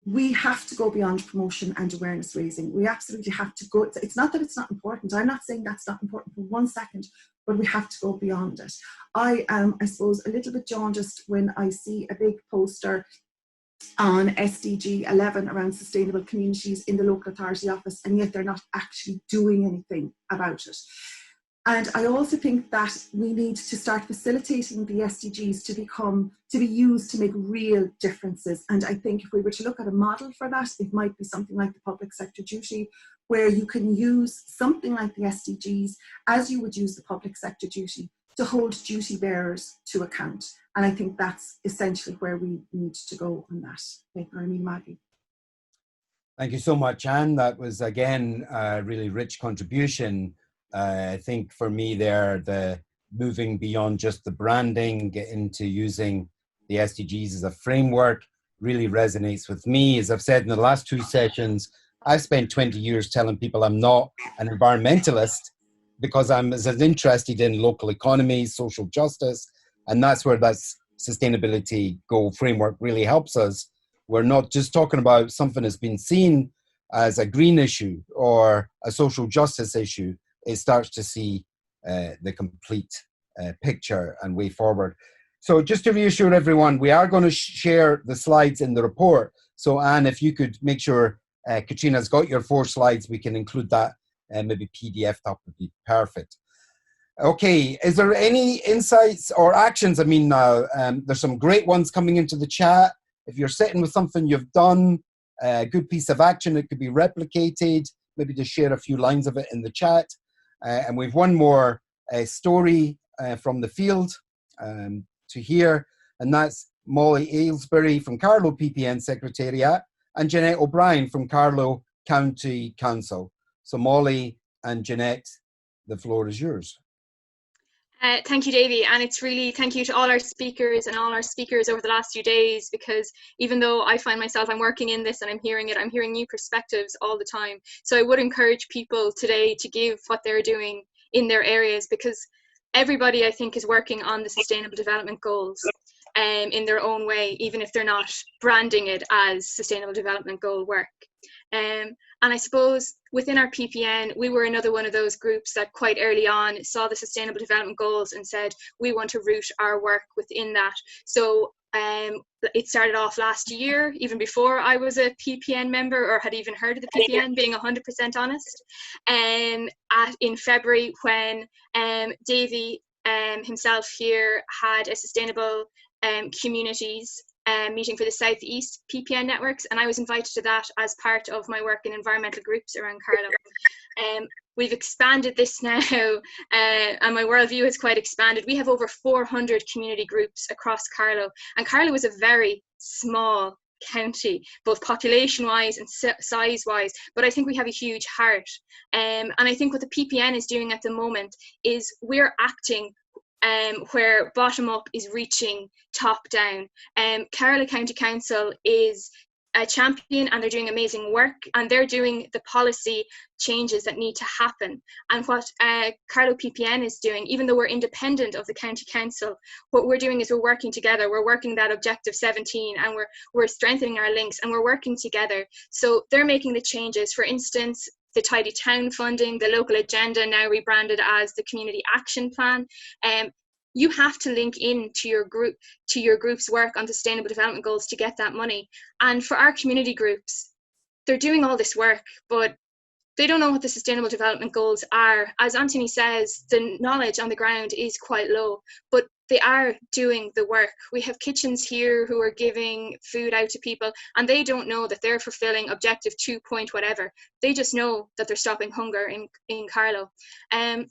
we have to go beyond promotion and awareness raising. We absolutely have to go. It's not that it's not important. I'm not saying that's not important for 1 second, but we have to go beyond it. I am, I suppose, a little bit jaundiced when I see a big poster on SDG 11 around sustainable communities in the local authority office, and yet they're not actually doing anything about it. And I also think that we need to start facilitating the SDGs to be used to make real differences. And I think if we were to look at a model for that, it might be something like the public sector duty, where you can use something like the SDGs as you would use the public sector duty to hold duty bearers to account. And I think that's essentially where we need to go on that. Thank you very much, Maggie. Thank you so much, Anne. That was, again, a really rich contribution. I think for me there, the moving beyond just the branding into using the SDGs as a framework really resonates with me. As I've said in the last 2 sessions, I've spent 20 years telling people I'm not an environmentalist because I'm as interested in local economy, social justice, and that's where that sustainability goal framework really helps us. We're not just talking about something that's been seen as a green issue or a social justice issue. It starts to see the complete picture and way forward. So just to reassure everyone, we are going to share the slides in the report. So Anne, if you could make sure Katrina's got your 4 slides, we can include that maybe PDF, that would be perfect. Okay, is there any insights or actions? I mean, there's some great ones coming into the chat. If you're sitting with something you've done, a good piece of action, it could be replicated, maybe just share a few lines of it in the chat. And we've one more story from the field to hear, and that's Molly Aylesbury from Carlow PPN Secretariat and Jeanette O'Brien from Carlow County Council. So Molly and Jeanette, the floor is yours. Thank you, Davy, and it's really thank you to all our speakers over the last few days, because even though I find myself, I'm working in this and I'm hearing new perspectives all the time. So I would encourage people today to give what they're doing in their areas, because everybody, I think, is working on the Sustainable Development Goals in their own way, even if they're not branding it as Sustainable Development Goal work. And I suppose within our PPN, we were another one of those groups that quite early on saw the Sustainable Development Goals and said, we want to root our work within that. So it started off last year, even before I was a PPN member or had even heard of the PPN, being 100% honest. In February, when Davy himself here had a Sustainable Communities meeting for the Southeast PPN networks, and I was invited to that as part of my work in environmental groups around Carlow. We've expanded this now, and my worldview has quite expanded. We have over 400 community groups across Carlow, and Carlow is a very small county, both population-wise and size-wise, but I think we have a huge heart. And I think what the PPN is doing at the moment is we're acting where bottom up is reaching top down. Carlow County Council is a champion, and they're doing amazing work, and they're doing the policy changes that need to happen. And what Carlow PPN is doing, even though we're independent of the County Council, what we're doing is we're working together. We're working that Objective 17, and we're strengthening our links, and we're working together. So they're making the changes. For instance, the Tidy Town funding, the local agenda, now rebranded as the Community Action Plan. You have to link in to your group's work on sustainable development goals to get that money. And for our community groups, they're doing all this work, but they don't know what the sustainable development goals are. As Anthony says, the knowledge on the ground is quite low, but they are doing the work. We have kitchens here who are giving food out to people, and they don't know that they're fulfilling objective 2 point whatever. They just know that they're stopping hunger in Carlow. And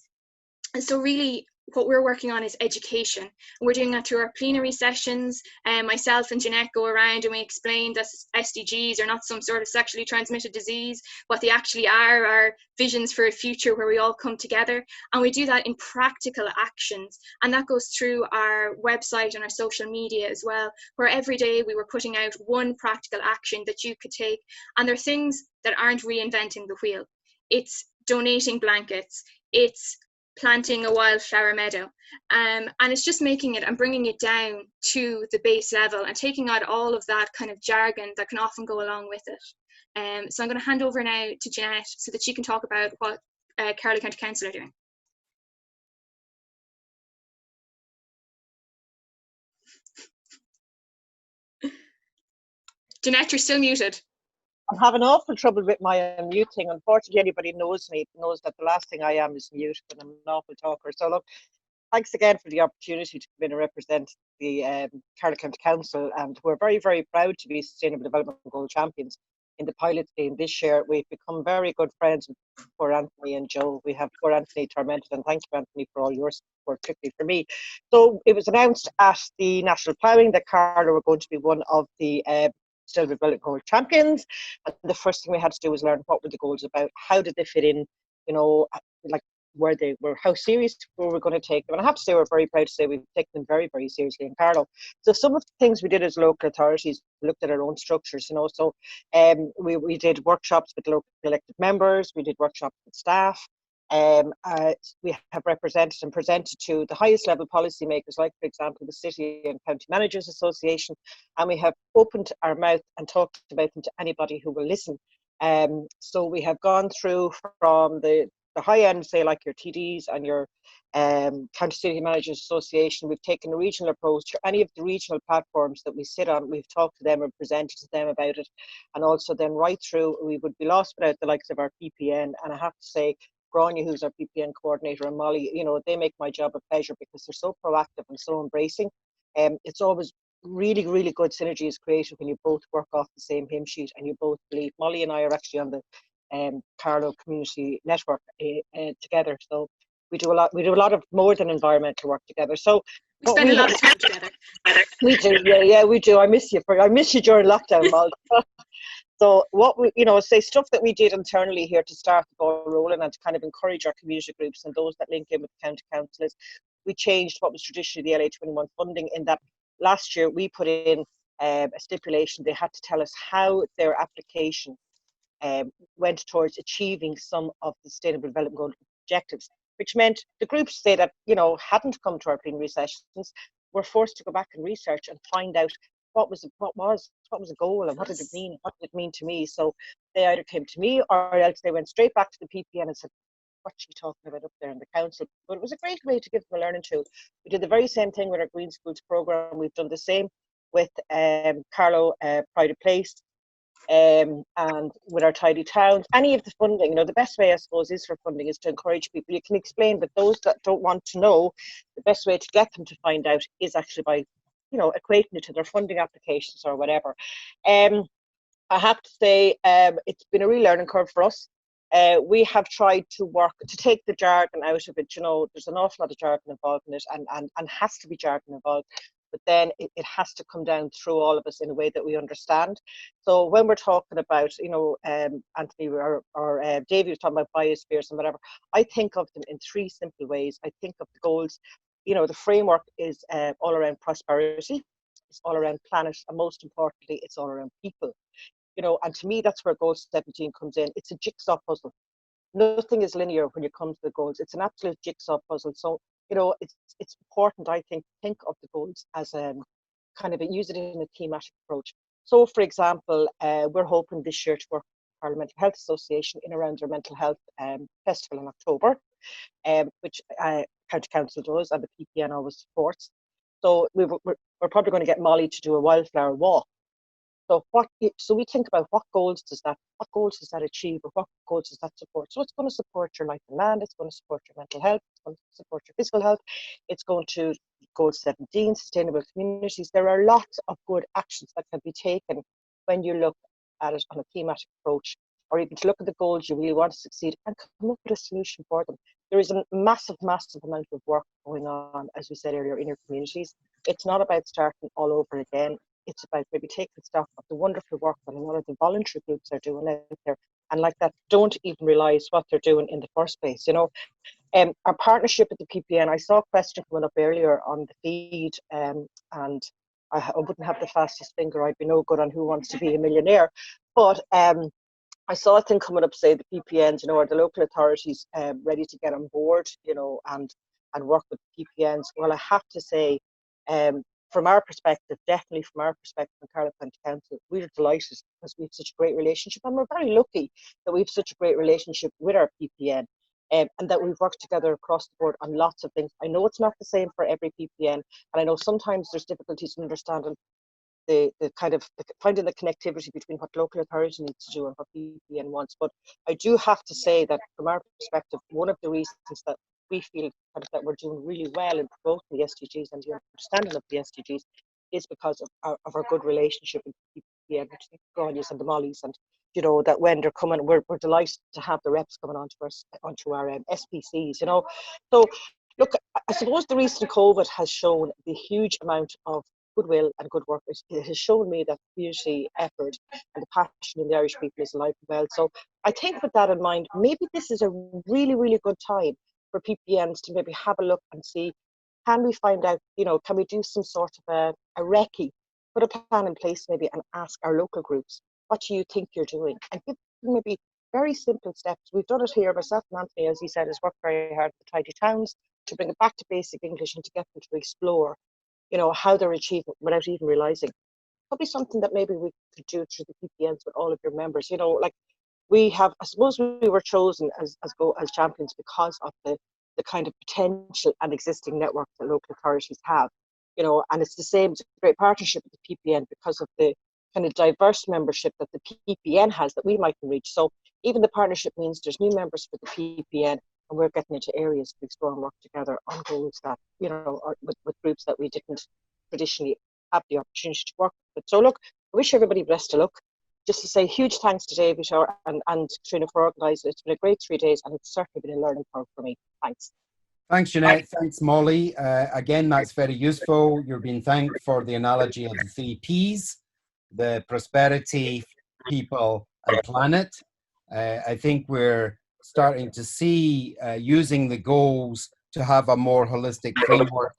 so really, what we're working on is education. We're doing that through our plenary sessions. Myself and Jeanette go around and we explain that SDGs are not some sort of sexually transmitted disease. What they actually are visions for a future where we all come together. And we do that in practical actions. And that goes through our website and our social media as well, where every day we were putting out one practical action that you could take. And they're things that aren't reinventing the wheel. It's donating blankets. It's planting a wildflower meadow, and it's just making it and bringing it down to the base level and taking out all of that kind of jargon that can often go along with it. So I'm going to hand over now to Jeanette so that she can talk about what Carlow County Council are doing. Jeanette, you're still muted. I'm having awful trouble with my unmuting. Unfortunately, anybody knows me knows that the last thing I am is mute, but I'm an awful talker. So look, thanks again for the opportunity to come in and represent the Carlow County Council, and we're very, very proud to be Sustainable Development Goal champions in the pilot scheme this year. We've become very good friends with poor Anthony and Joe. We have poor Anthony tormented, and thank you, Anthony, for all your support, particularly for me. So it was announced at the National Ploughing that Carlow were going to be one of the Sustainable Development Goal champions, and the first thing we had to do was learn what were the goals about, how did they fit in, you know, like where they were, how serious were we going to take them. And I have to say we're very proud to say we've taken them very, very seriously in Carlow. So some of the things we did as local authorities, we looked at our own structures, you know, so we did workshops with local elected members, we did workshops with staff. We have represented and presented to the highest level policymakers, like for example the City and County Managers Association, and we have opened our mouth and talked about them to anybody who will listen. So we have gone through from the high end, say like your TDs and your County City Managers Association. We've taken a regional approach to any of the regional platforms that we sit on. We've talked to them and presented to them about it, and also then right through, we would be lost without the likes of our PPN. And I have to say, Grania, who's our PPN coordinator, and Molly, you know, they make my job a pleasure because they're so proactive and so embracing. It's always really, really good synergy is created when you both work off the same hymn sheet and you both believe. Molly and I are actually on the Carlow Community Network together, so we do a lot of more than environmental work together. So we spend a lot of time together. We do, yeah, we do. I miss you during lockdown, Molly. So what we, you know, say stuff that we did internally here to start the ball rolling and to kind of encourage our community groups and those that link in with the county council is we changed what was traditionally the LA21 funding, in that last year we put in a stipulation. They had to tell us how their application went towards achieving some of the Sustainable Development Goal objectives, which meant the groups, say, that, you know, hadn't come to our plenary sessions were forced to go back and research and find out what was a goal and what did it mean to me. So they either came to me or else they went straight back to the PPN and said, what's she talking about up there in the council? But it was a great way to give them a learning tool. We did the very same thing with our Green Schools programme. We've done the same with Carlow Pride of Place, and with our Tidy Towns. Any of the funding, you know, the best way I suppose is for funding is to encourage people. You can explain, but those that don't want to know, the best way to get them to find out is actually by, you know, equating it to their funding applications or whatever. I have to say, it's been a real learning curve for us. We have tried to take the jargon out of it. You know, there's an awful lot of jargon involved in it, and has to be jargon involved. But then it has to come down through all of us in a way that we understand. So when we're talking about, you know, Anthony or Davey was talking about biospheres and whatever, I think of them in three simple ways. I think of the goals, you know, the framework is all around prosperity, it's all around planet, and most importantly, it's all around people. You know, and to me, that's where Goal 17 comes in. It's a jigsaw puzzle. Nothing is linear when you come to the goals. It's an absolute jigsaw puzzle. So, you know, it's important, I think of the goals as kind of use it in a thematic approach. So, for example, we're hoping this year to work with the Parliamentary Health Association in around their mental health festival in October, which County Council does and the PPN always supports. So we're probably going to get Molly to do a wildflower walk. So we think about what goals does that achieve, or what goals does that support? So it's going to support your life and land, it's going to support your mental health, it's going to support your physical health, it's going to Goal 17, sustainable communities. There are lots of good actions that can be taken when you look at it on a thematic approach, or even to look at the goals you really want to succeed and come up with a solution for them. There is a massive amount of work going on, as we said earlier, in your communities. It's not about starting all over again. It's about maybe taking stock of the wonderful work that a lot of the voluntary groups are doing out there, and like that, don't even realise what they're doing in the first place. You know, our partnership with the PPN. I saw a question coming up earlier on the feed, and I wouldn't have the fastest finger. I'd be no good on Who Wants to Be a Millionaire, but I saw a thing coming up, say the PPNs, you know, are the local authorities ready to get on board, you know, and work with the PPNs. Well, I have to say, from our perspective, definitely from our perspective in Carlow County Council, we're delighted because we have such a great relationship, and we're very lucky that we have such a great relationship with our PPN, and that we've worked together across the board on lots of things. I know it's not the same for every PPN, and I know sometimes there's difficulties in understanding finding the connectivity between what local authority needs to do and what PPN wants. But I do have to say that from our perspective, one of the reasons that we feel that we're doing really well in promoting the SDGs and the understanding of the SDGs is because of our good relationship with PPN, the Granias and the Mollies, and you know that when they're coming, we're delighted to have the reps coming onto our SPCs. You know, so look, I suppose the recent COVID has shown the huge amount of goodwill and good work. It has shown me that community effort and the passion in the Irish people is alive and well. So I think with that in mind, maybe this is a really, really good time for PPNs to maybe have a look and see, can we find out, you know, can we do some sort of a recce, put a plan in place maybe and ask our local groups, what do you think you're doing? And give them maybe very simple steps. We've done it here, myself and Anthony, as he said, has worked very hard with Tidy Towns to bring it back to basic English and to get them to explore, you know, how they're achieving it without even realising. Probably something that maybe we could do through the PPNs with all of your members. You know, like we have, I suppose we were chosen as champions because of the kind of potential and existing network that local authorities have. You know, and it's the same, it's a great partnership with the PPN because of the kind of diverse membership that the PPN has that we mightn't reach. So even the partnership means there's new members for the PPN, and we're getting into areas to explore and work together on goals that, you know, or with groups that we didn't traditionally have the opportunity to work with. So look, I wish everybody best of luck. Just to say huge thanks to David and Katrina for organising it. It's been a great 3 days and it's certainly been a learning curve for me. Thanks. Thanks, Jeanette. Thanks, Molly. Again, that's very useful. You're being thanked for the analogy of the 3 Ps, the prosperity, people, and planet. I think we're starting to see using the goals to have a more holistic framework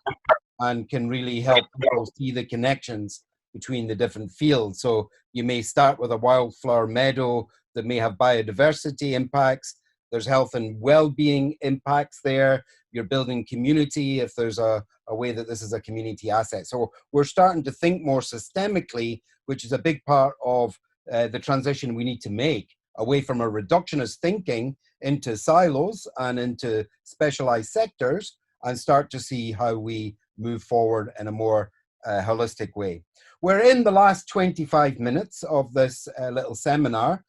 and can really help people see the connections between the different fields. So you may start with a wildflower meadow that may have biodiversity impacts. There's health and well-being impacts there. You're building community if there's a way that this is a community asset. So we're starting to think more systemically, which is a big part of the transition we need to make away from a reductionist thinking into silos and into specialized sectors, and start to see how we move forward in a more holistic way. We're in the last 25 minutes of this little seminar.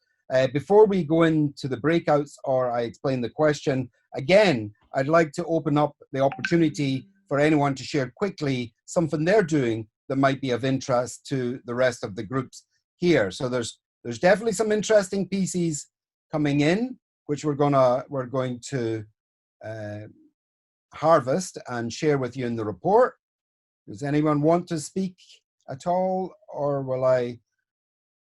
Before we go into the breakouts or I explain the question, again, I'd like to open up the opportunity for anyone to share quickly something they're doing that might be of interest to the rest of the groups here. So there's definitely some interesting pieces coming in, which we're going to harvest and share with you in the report. Does anyone want to speak at all, or will I?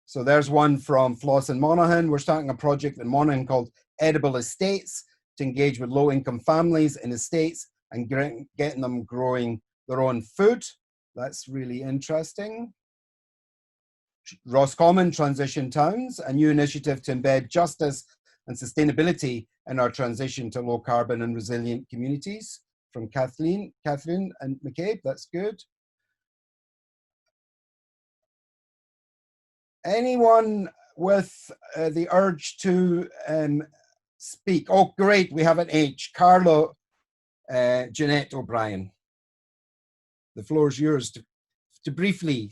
So there's one from Floss and Monaghan. We're starting a project in Monaghan called Edible Estates to engage with low-income families in estates and getting them growing their own food. That's really interesting. Roscommon Transition Towns, a new initiative to embed justice and sustainability in our transition to low carbon and resilient communities, from Catherine and McCabe. That's good. Anyone with the urge to speak? Oh, great, we have an H. Carlo Jeanette O'Brien. The floor is yours to briefly.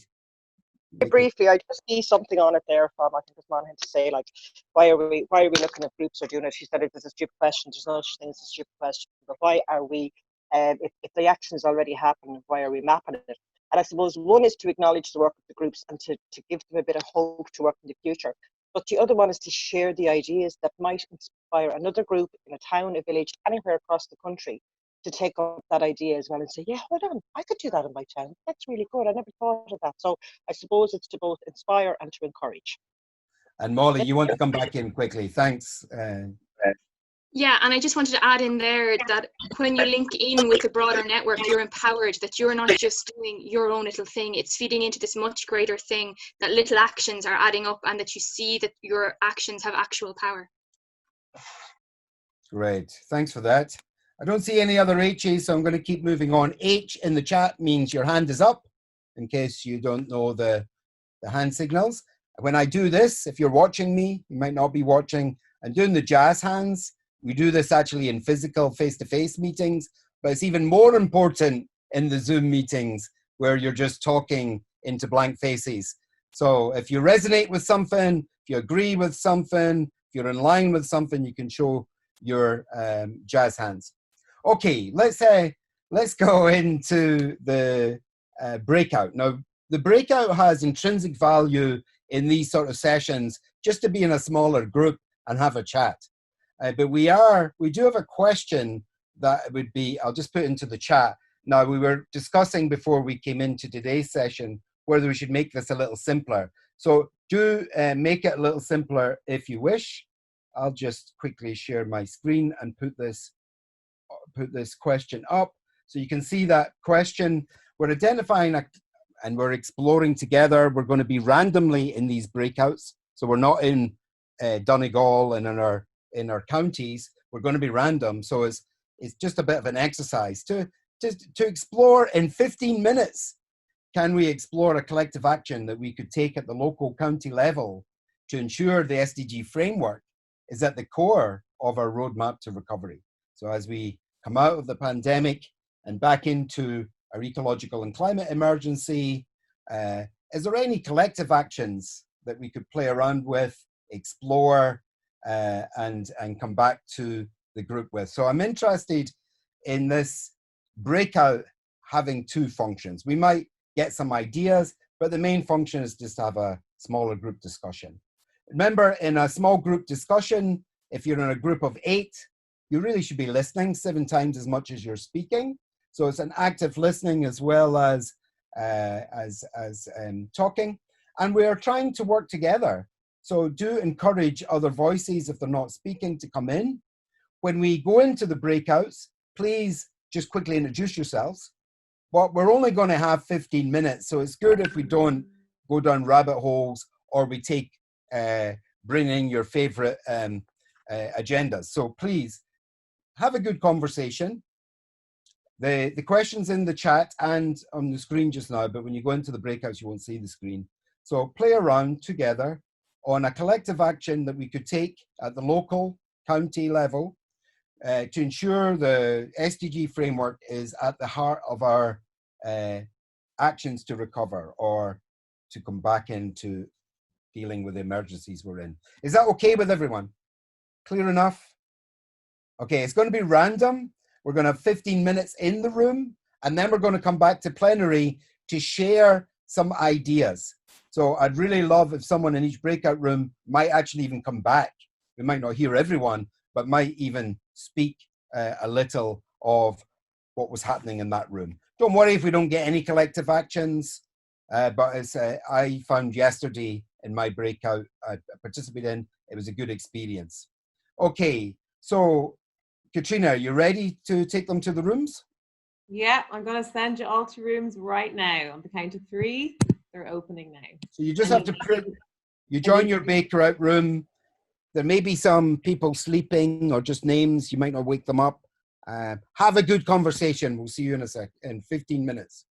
Briefly, I just see something on it there from, I think it's Monaghan, to say, like, why are we looking at groups or doing it? She said it is a stupid question. There's no such thing as a stupid question. But why are we, if the action is already happening, why are we mapping it? And I suppose one is to acknowledge the work of the groups and to give them a bit of hope to work in the future. But the other one is to share the ideas that might inspire another group in a town, a village, anywhere across the country to take up that idea as well and say, yeah, hold on, I could do that in my town. That's really good. I never thought of that. So I suppose it's to both inspire and to encourage. And Molly, you want to come back in quickly. Thanks. Yeah, and I just wanted to add in there that when you link in with a broader network, you're empowered, that you're not just doing your own little thing. It's feeding into this much greater thing, that little actions are adding up and that you see that your actions have actual power. Great. Thanks for that. I don't see any other H's, so I'm going to keep moving on. H in the chat means your hand is up, in case you don't know the hand signals. When I do this, if you're watching me, you might not be watching, I'm doing the jazz hands. We do this actually in physical face-to-face meetings, but it's even more important in the Zoom meetings where you're just talking into blank faces. So if you resonate with something, if you agree with something, if you're in line with something, you can show your jazz hands. Okay, let's go into the breakout. Now, the breakout has intrinsic value in these sort of sessions, just to be in a smaller group and have a chat. But we do have a question that would be, I'll just put into the chat. Now, we were discussing before we came into today's session whether we should make this a little simpler. So do make it a little simpler if you wish. I'll just quickly share my screen and put this question up. So you can see that question. We're identifying and we're exploring together. We're going to be randomly in these breakouts. So we're not in Donegal and in our counties. We're going to be random. So it's just a bit of an exercise to explore in 15 minutes. Can we explore a collective action that we could take at the local county level to ensure the SDG framework is at the core of our roadmap to recovery? So as we come out of the pandemic and back into our ecological and climate emergency, is there any collective actions that we could play around with, explore, and come back to the group with? So I'm interested in this breakout having two functions. We might get some ideas, but the main function is just to have a smaller group discussion. Remember, in a small group discussion, if you're in a group of 8, you really should be listening 7 times as much as you're speaking. So it's an active listening as well as talking. And we are trying to work together. So do encourage other voices, if they're not speaking, to come in. When we go into the breakouts, please just quickly introduce yourselves. But we're only going to have 15 minutes. So it's good if we don't go down rabbit holes or we take bring in your favorite agendas. So please have a good conversation. The questions in the chat and on the screen just now, but when you go into the breakouts, you won't see the screen. So play around together on a collective action that we could take at the local county level to ensure the SDG framework is at the heart of our actions to recover or to come back into dealing with the emergencies we're in. Is that okay with everyone? Clear enough? Okay, it's going to be random. We're going to have 15 minutes in the room, and then we're going to come back to plenary to share some ideas. So I'd really love if someone in each breakout room might actually even come back. We might not hear everyone, but might even speak a little of what was happening in that room. Don't worry if we don't get any collective actions, but as I found yesterday in my breakout I participated in, it was a good experience. Okay, so Katrina, you ready to take them to the rooms? Yeah, I'm going to send you all to rooms right now. On the count of 3, they're opening now. So you just have to you join your breakout room. There may be some people sleeping or just names. You might not wake them up. Have a good conversation. We'll see you in 15 minutes.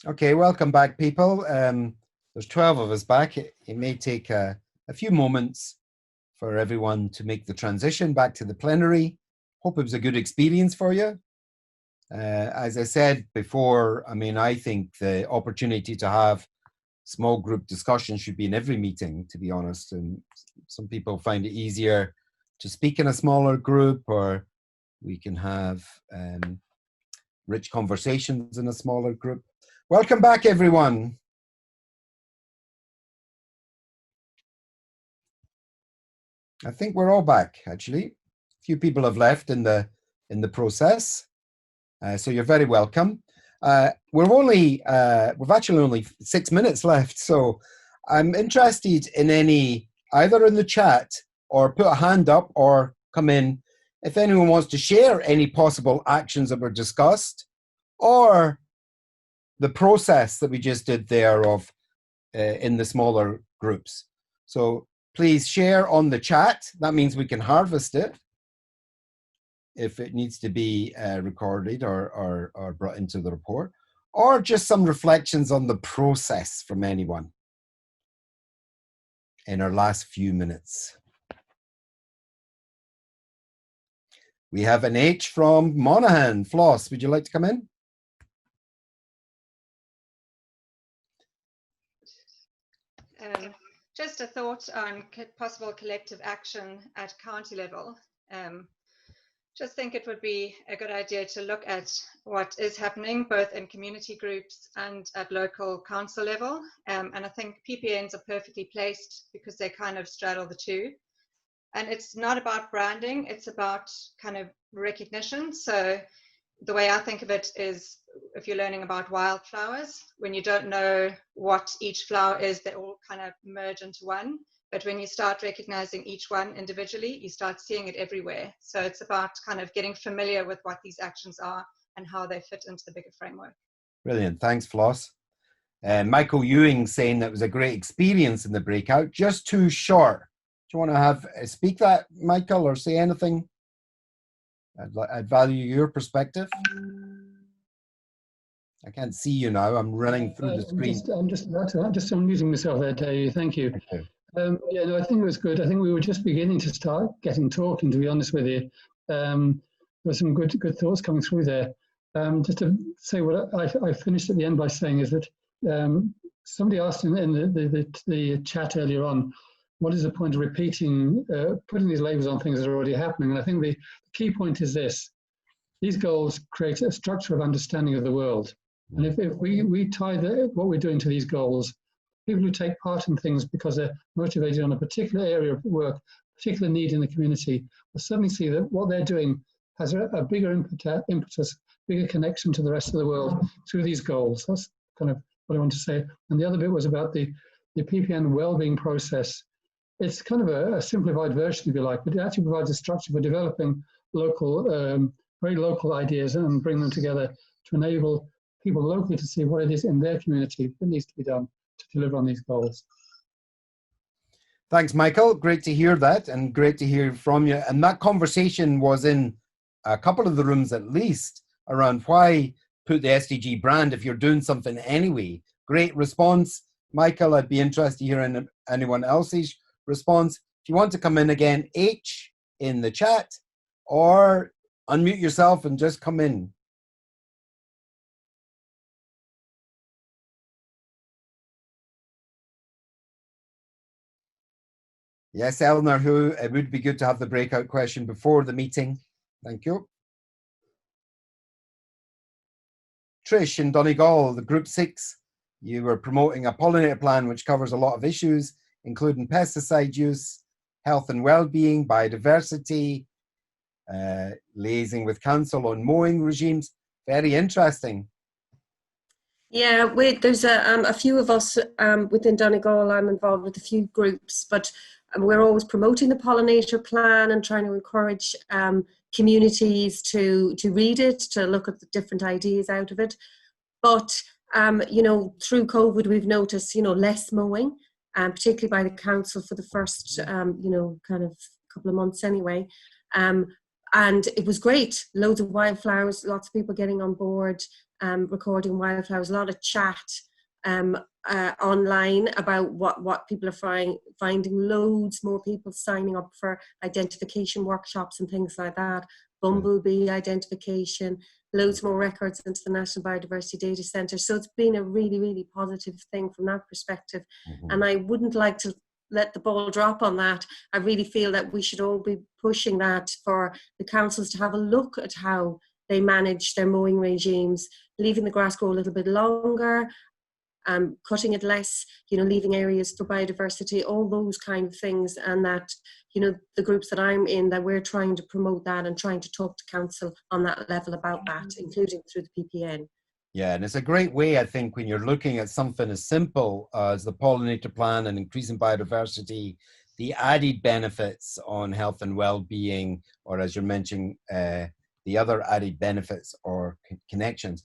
Okay, welcome back, people. There's 12 of us back. It may take a few moments for everyone to make the transition back to the plenary. Hope it was a good experience for you. As I said before, I mean, I think the opportunity to have small group discussion should be in every meeting, to be honest. And some people find it easier to speak in a smaller group, or we can have rich conversations in a smaller group. Welcome back, everyone. I think we're all back, actually. A few people have left in the process, so you're very welcome. We've actually only 6 minutes left, so I'm interested in either in the chat or put a hand up or come in if anyone wants to share any possible actions that were discussed or the process that we just did there of in the smaller groups. So please share on the chat. That means we can harvest it if it needs to be recorded or brought into the report, or just some reflections on the process from anyone in our last few minutes. We have an H from Monaghan. Floss, would you like to come in? Just a thought on possible collective action at county level. Just think it would be a good idea to look at what is happening both in community groups and at local council level. And I think PPNs are perfectly placed because they kind of straddle the two. And it's not about branding, it's about kind of recognition. So the way I think of it is, if you're learning about wildflowers, when you don't know what each flower is, they all kind of merge into one. But when you start recognizing each one individually, you start seeing it everywhere. So it's about kind of getting familiar with what these actions are and how they fit into the bigger framework. Brilliant. Thanks, Floss. Michael Ewing saying that was a great experience in the breakout, just too short. Do you want to have speak that, Michael, or say anything? I'd value your perspective. I can't see you now. I'm running through the screen. I'm just unmuting myself there, Dave. Thank you. Yeah, no, I think it was good. I think we were just beginning to start getting talking, to be honest with you. There were some good thoughts coming through there. Just to say what I finished at the end by saying is that somebody asked in the chat earlier on, what is the point of repeating, putting these labels on things that are already happening? And I think the key point is this. These goals create a structure of understanding of the world. And if we tie what we're doing to these goals, people who take part in things because they're motivated on a particular area of work, particular need in the community, will suddenly see that what they're doing has a bigger impetus, bigger connection to the rest of the world through these goals. That's kind of what I want to say. And the other bit was about the PPN wellbeing process. It's kind of a simplified version, if you like, but it actually provides a structure for developing local, very local ideas and bring them together to enable people locally to see what it is in their community that needs to be done to deliver on these goals. Thanks, Michael. Great to hear that, and great to hear from you. And that conversation was in a couple of the rooms at least around why put the SDG brand if you're doing something anyway. Great response, Michael. I'd be interested to hear anyone else's response. If you want to come in again, H in the chat, or unmute yourself and just come in. Yes, Eleanor, who it would be good to have the breakout question before the meeting. Thank you. Trish in Donegal, the Group 6, you were promoting a pollinator plan which covers a lot of issues, including pesticide use, health and well-being, biodiversity, liaising with council on mowing regimes. Very interesting. Yeah, there's a few of us within Donegal. I'm involved with a few groups, but we're always promoting the pollinator plan and trying to encourage communities to read it, to look at the different ideas out of it. But you know, through COVID, we've noticed, you know, less mowing, particularly by the council for the first, you know, kind of couple of months anyway. And it was great. Loads of wildflowers, lots of people getting on board, recording wildflowers, a lot of chat online about what people are finding, loads more people signing up for identification workshops and things like that, bumblebee identification, loads more records into the National Biodiversity Data Centre. So it's been a really, really positive thing from that perspective. And I wouldn't like to let the ball drop on that. I really feel that we should all be pushing that for the councils to have a look at how they manage their mowing regimes, leaving the grass grow a little bit longer, cutting it less, you know, leaving areas for biodiversity, all those kind of things. And that, you know, the groups that I'm in, that we're trying to promote that and trying to talk to council on that level about that, including through the PPN. Yeah, and it's a great way, I think, when you're looking at something as simple as the pollinator plan and increasing biodiversity, the added benefits on health and well-being, or as you're mentioning, the other added benefits or connections.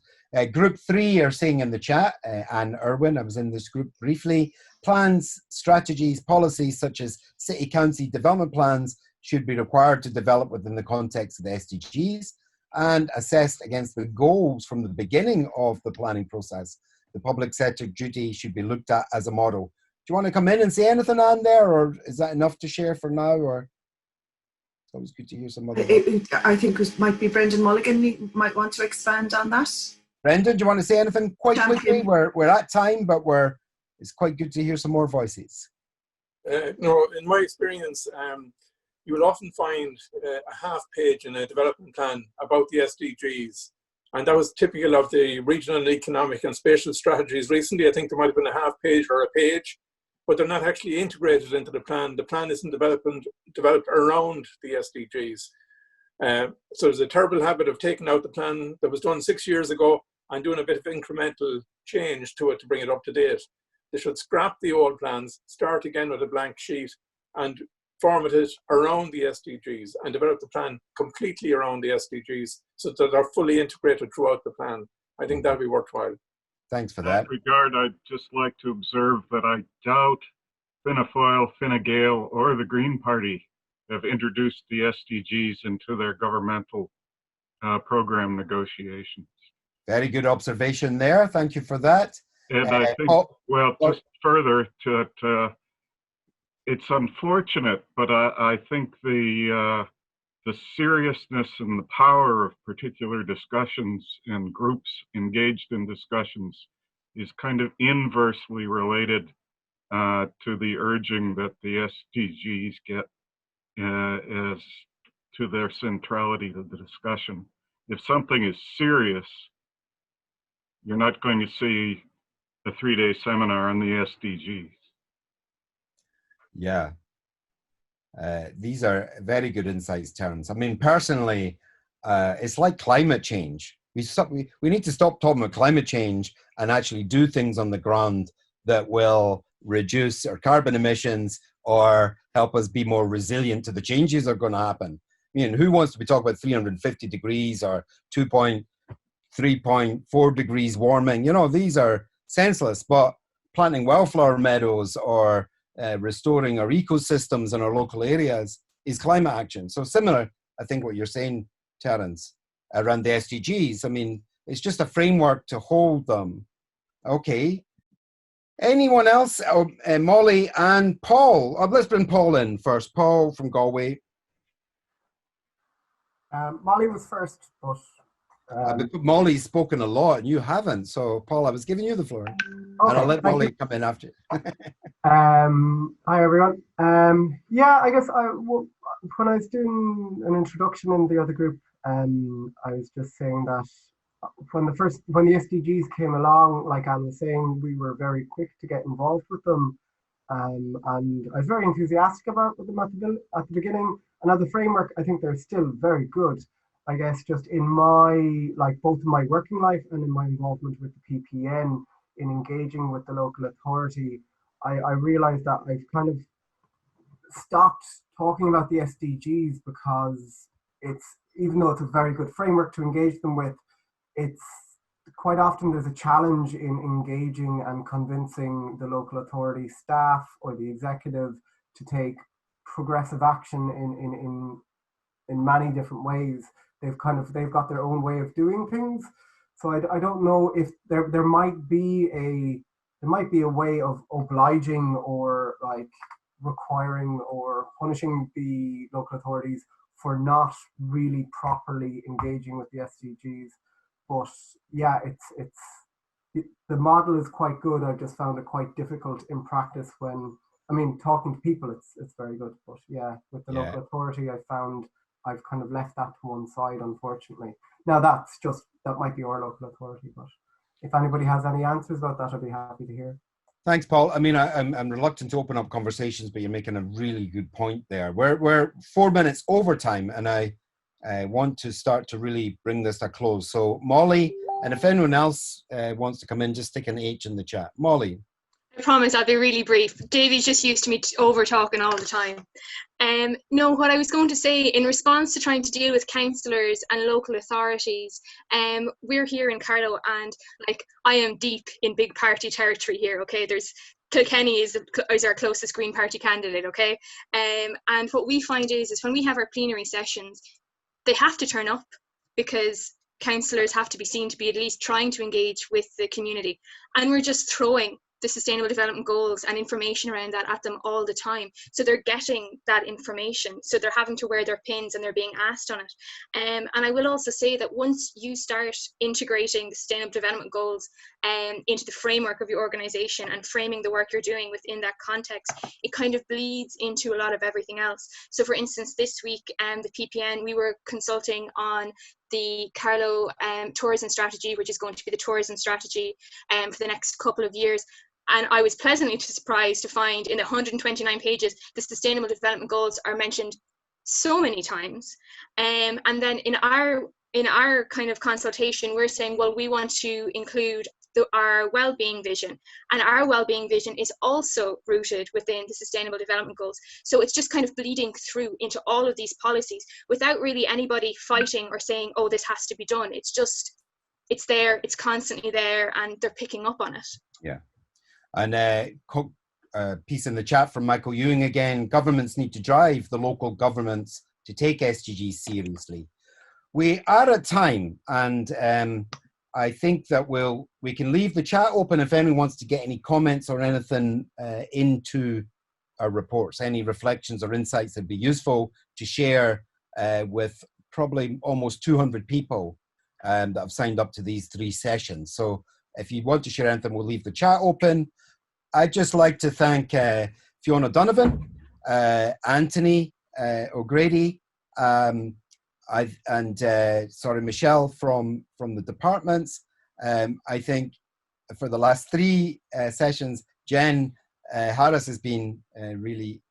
Group 3 are saying in the chat, Anne Irwin, I was in this group briefly, plans, strategies, policies such as city county development plans should be required to develop within the context of the SDGs and assessed against the goals from the beginning of the planning process. The public sector duty should be looked at as a model. Do you want to come in and say anything on there, or is that enough to share for now? Or That was good to hear some other. I think it might be Brendan Mulligan. You might want to expand on that. Brendan, do you want to say anything quite quickly? We're at time, but it's quite good to hear some more voices. No, in my experience, you will often find a half page in a development plan about the SDGs. And that was typical of the regional, economic and spatial strategies. Recently, I think there might have been a half page or a page, but they're not actually integrated into the plan. The plan isn't developed around the SDGs. So there's a terrible habit of taking out the plan that was done 6 years ago and doing a bit of incremental change to it to bring it up to date. They should scrap the old plans, start again with a blank sheet and format it around the SDGs and develop the plan completely around the SDGs so that they're fully integrated throughout the plan. I think that'll be worthwhile. Thanks for that. In that regard, I'd just like to observe that I doubt Fianna Fáil, Fine Gael, or the Green Party have introduced the SDGs into their governmental program negotiations. Very good observation there. Thank you for that. And I think, just further to it, it's unfortunate, but I think the seriousness and the power of particular discussions and groups engaged in discussions is kind of inversely related to the urging that the SDGs get as to their centrality to the discussion. If something is serious, you're not going to see a 3-day seminar on the SDGs. Yeah. These are very good insights, Terence. I mean, personally, it's like climate change. We need to stop talking about climate change and actually do things on the ground that will reduce our carbon emissions or help us be more resilient to the changes that are going to happen. I mean, who wants to be talking about 350 degrees or 3.4 degrees warming? You know, these are senseless, but planting wildflower meadows or restoring our ecosystems in our local areas is climate action. So similar, I think, what you're saying, Terence, around the SDGs. I mean, it's just a framework to hold them. Okay. Anyone else? Molly and Paul. Let's bring Paul in first. Paul from Galway. Molly was first, but Molly's spoken a lot and you haven't. So, Paul, I was giving you the floor. Okay, and I'll let Molly come in after. Hi, everyone. Yeah, I guess when I was doing an introduction in the other group, I was just saying that when the SDGs came along, like Anne was saying, we were very quick to get involved with them. And I was very enthusiastic about them at the beginning. And as a framework, I think they're still very good. I guess just in my, both in my working life and in my involvement with the PPN in engaging with the local authority, I realized that I've kind of stopped talking about the SDGs because even though it's a very good framework to engage them with, it's quite often there's a challenge in engaging and convincing the local authority staff or the executive to take progressive action in many different ways. They've got their own way of doing things. So I don't know if there might be a way of obliging or requiring or punishing the local authorities for not really properly engaging with the SDGs. But yeah, the model is quite good. I've just found it quite difficult in practice talking to people, it's very good. But yeah, with the local authority, I found I've kind of left that to one side, unfortunately. Now that might be our local authority, but if anybody has any answers about that, I'd be happy to hear. Thanks, Paul. I mean, I'm reluctant to open up conversations, but you're making a really good point there. We're 4 minutes over time, and I want to start to really bring this to a close. So Molly, and if anyone else wants to come in, just stick an H in the chat. Molly. I promise I'll be really brief. Davey's just used to me over talking all the time. No, what I was going to say in response to trying to deal with councillors and local authorities, we're here in Carlow and I am deep in big party territory here, okay? Kilkenny is our closest Green Party candidate, okay? And what we find is when we have our plenary sessions, they have to turn up because councillors have to be seen to be at least trying to engage with the community. And we're just throwing the Sustainable Development Goals and information around that at them all the time. So they're getting that information. So they're having to wear their pins and they're being asked on it. And I will also say that once you start integrating the Sustainable Development Goals into the framework of your organization and framing the work you're doing within that context, it kind of bleeds into a lot of everything else. So for instance, this week, the PPN, we were consulting on the Carlow tourism strategy, which is going to be the tourism strategy for the next couple of years. And I was pleasantly surprised to find in the 129 pages, the Sustainable Development Goals are mentioned so many times. And then in our kind of consultation, we're saying, well, we want to include our well-being vision, and our well-being vision is also rooted within the Sustainable Development Goals. So it's just kind of bleeding through into all of these policies without really anybody fighting or saying, oh, this has to be done. It's just, it's there, it's constantly there, and they're picking up on it. Yeah. And piece in the chat from Michael Ewing again, governments need to drive the local governments to take SDGs seriously. We are at time, and I think that we can leave the chat open if anyone wants to get any comments or anything into our reports, any reflections or insights that'd be useful to share with probably almost 200 people that have signed up to these 3 sessions. So if you want to share anything, we'll leave the chat open. I'd just like to thank Fiona Donovan, Anthony O'Grady, Michelle from the departments. I think for the last 3 sessions, Jen Harris has been really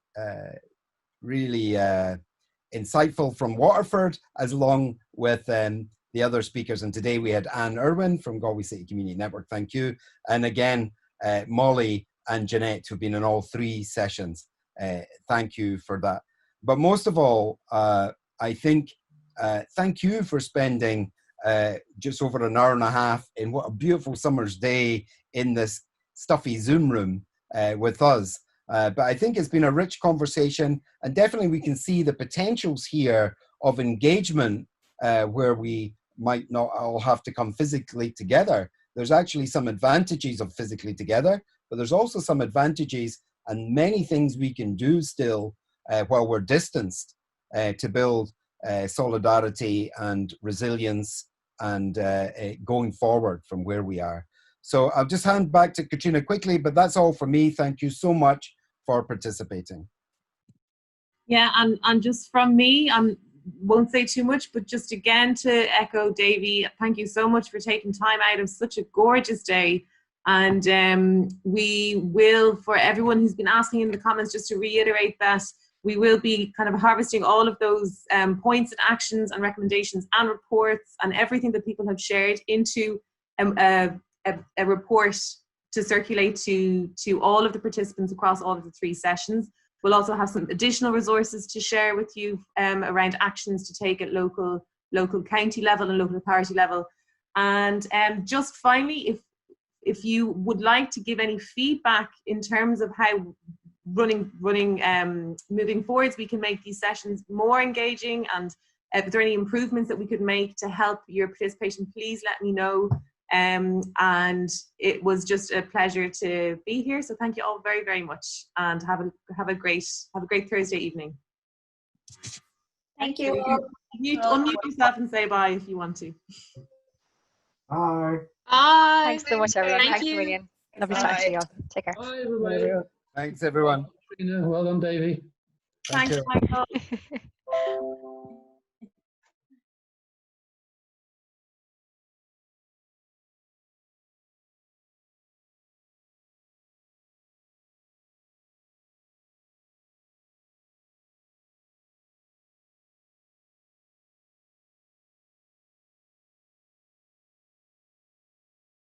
insightful from Waterford, as along with the other speakers. And today we had Anne Irwin from Galway City Community Network. Thank you. And again, Molly and Jeanette, who've been in all 3 sessions. Thank you for that. But most of all, I think thank you for spending just over an hour and a half in what a beautiful summer's day in this stuffy Zoom room with us. But I think it's been a rich conversation, and definitely we can see the potentials here of engagement where we might not all have to come physically together. There's actually some advantages of physically together, but there's also some advantages and many things we can do still while we're distanced to build solidarity and resilience and going forward from where we are. So I'll just hand back to Katrina quickly, but that's all for me. Thank you so much for participating. Yeah, and just from me, I won't say too much, but just again to echo Davy, thank you so much for taking time out of such a gorgeous day. And we will, for everyone who's been asking in the comments, just to reiterate that we will be kind of harvesting all of those points and actions and recommendations and reports and everything that people have shared into a report to circulate to all of the participants across all of the 3 sessions. We'll also have some additional resources to share with you around actions to take at local county level and local authority level. And just finally, if you would like to give any feedback in terms of how moving forwards we can make these sessions more engaging, and if there are any improvements that we could make to help your participation, please let me know. And it was just a pleasure to be here. So thank you all very, very much, and have a great Thursday evening. Thank you. Unmute yourself and say bye if you want to. Bye. Bye. Thanks so much, everyone. Thank Thanks you. a million. Lovely chatting to you all. Take care. Bye, everybody. Thanks, everyone. Well done, Davy. Thanks, Michael.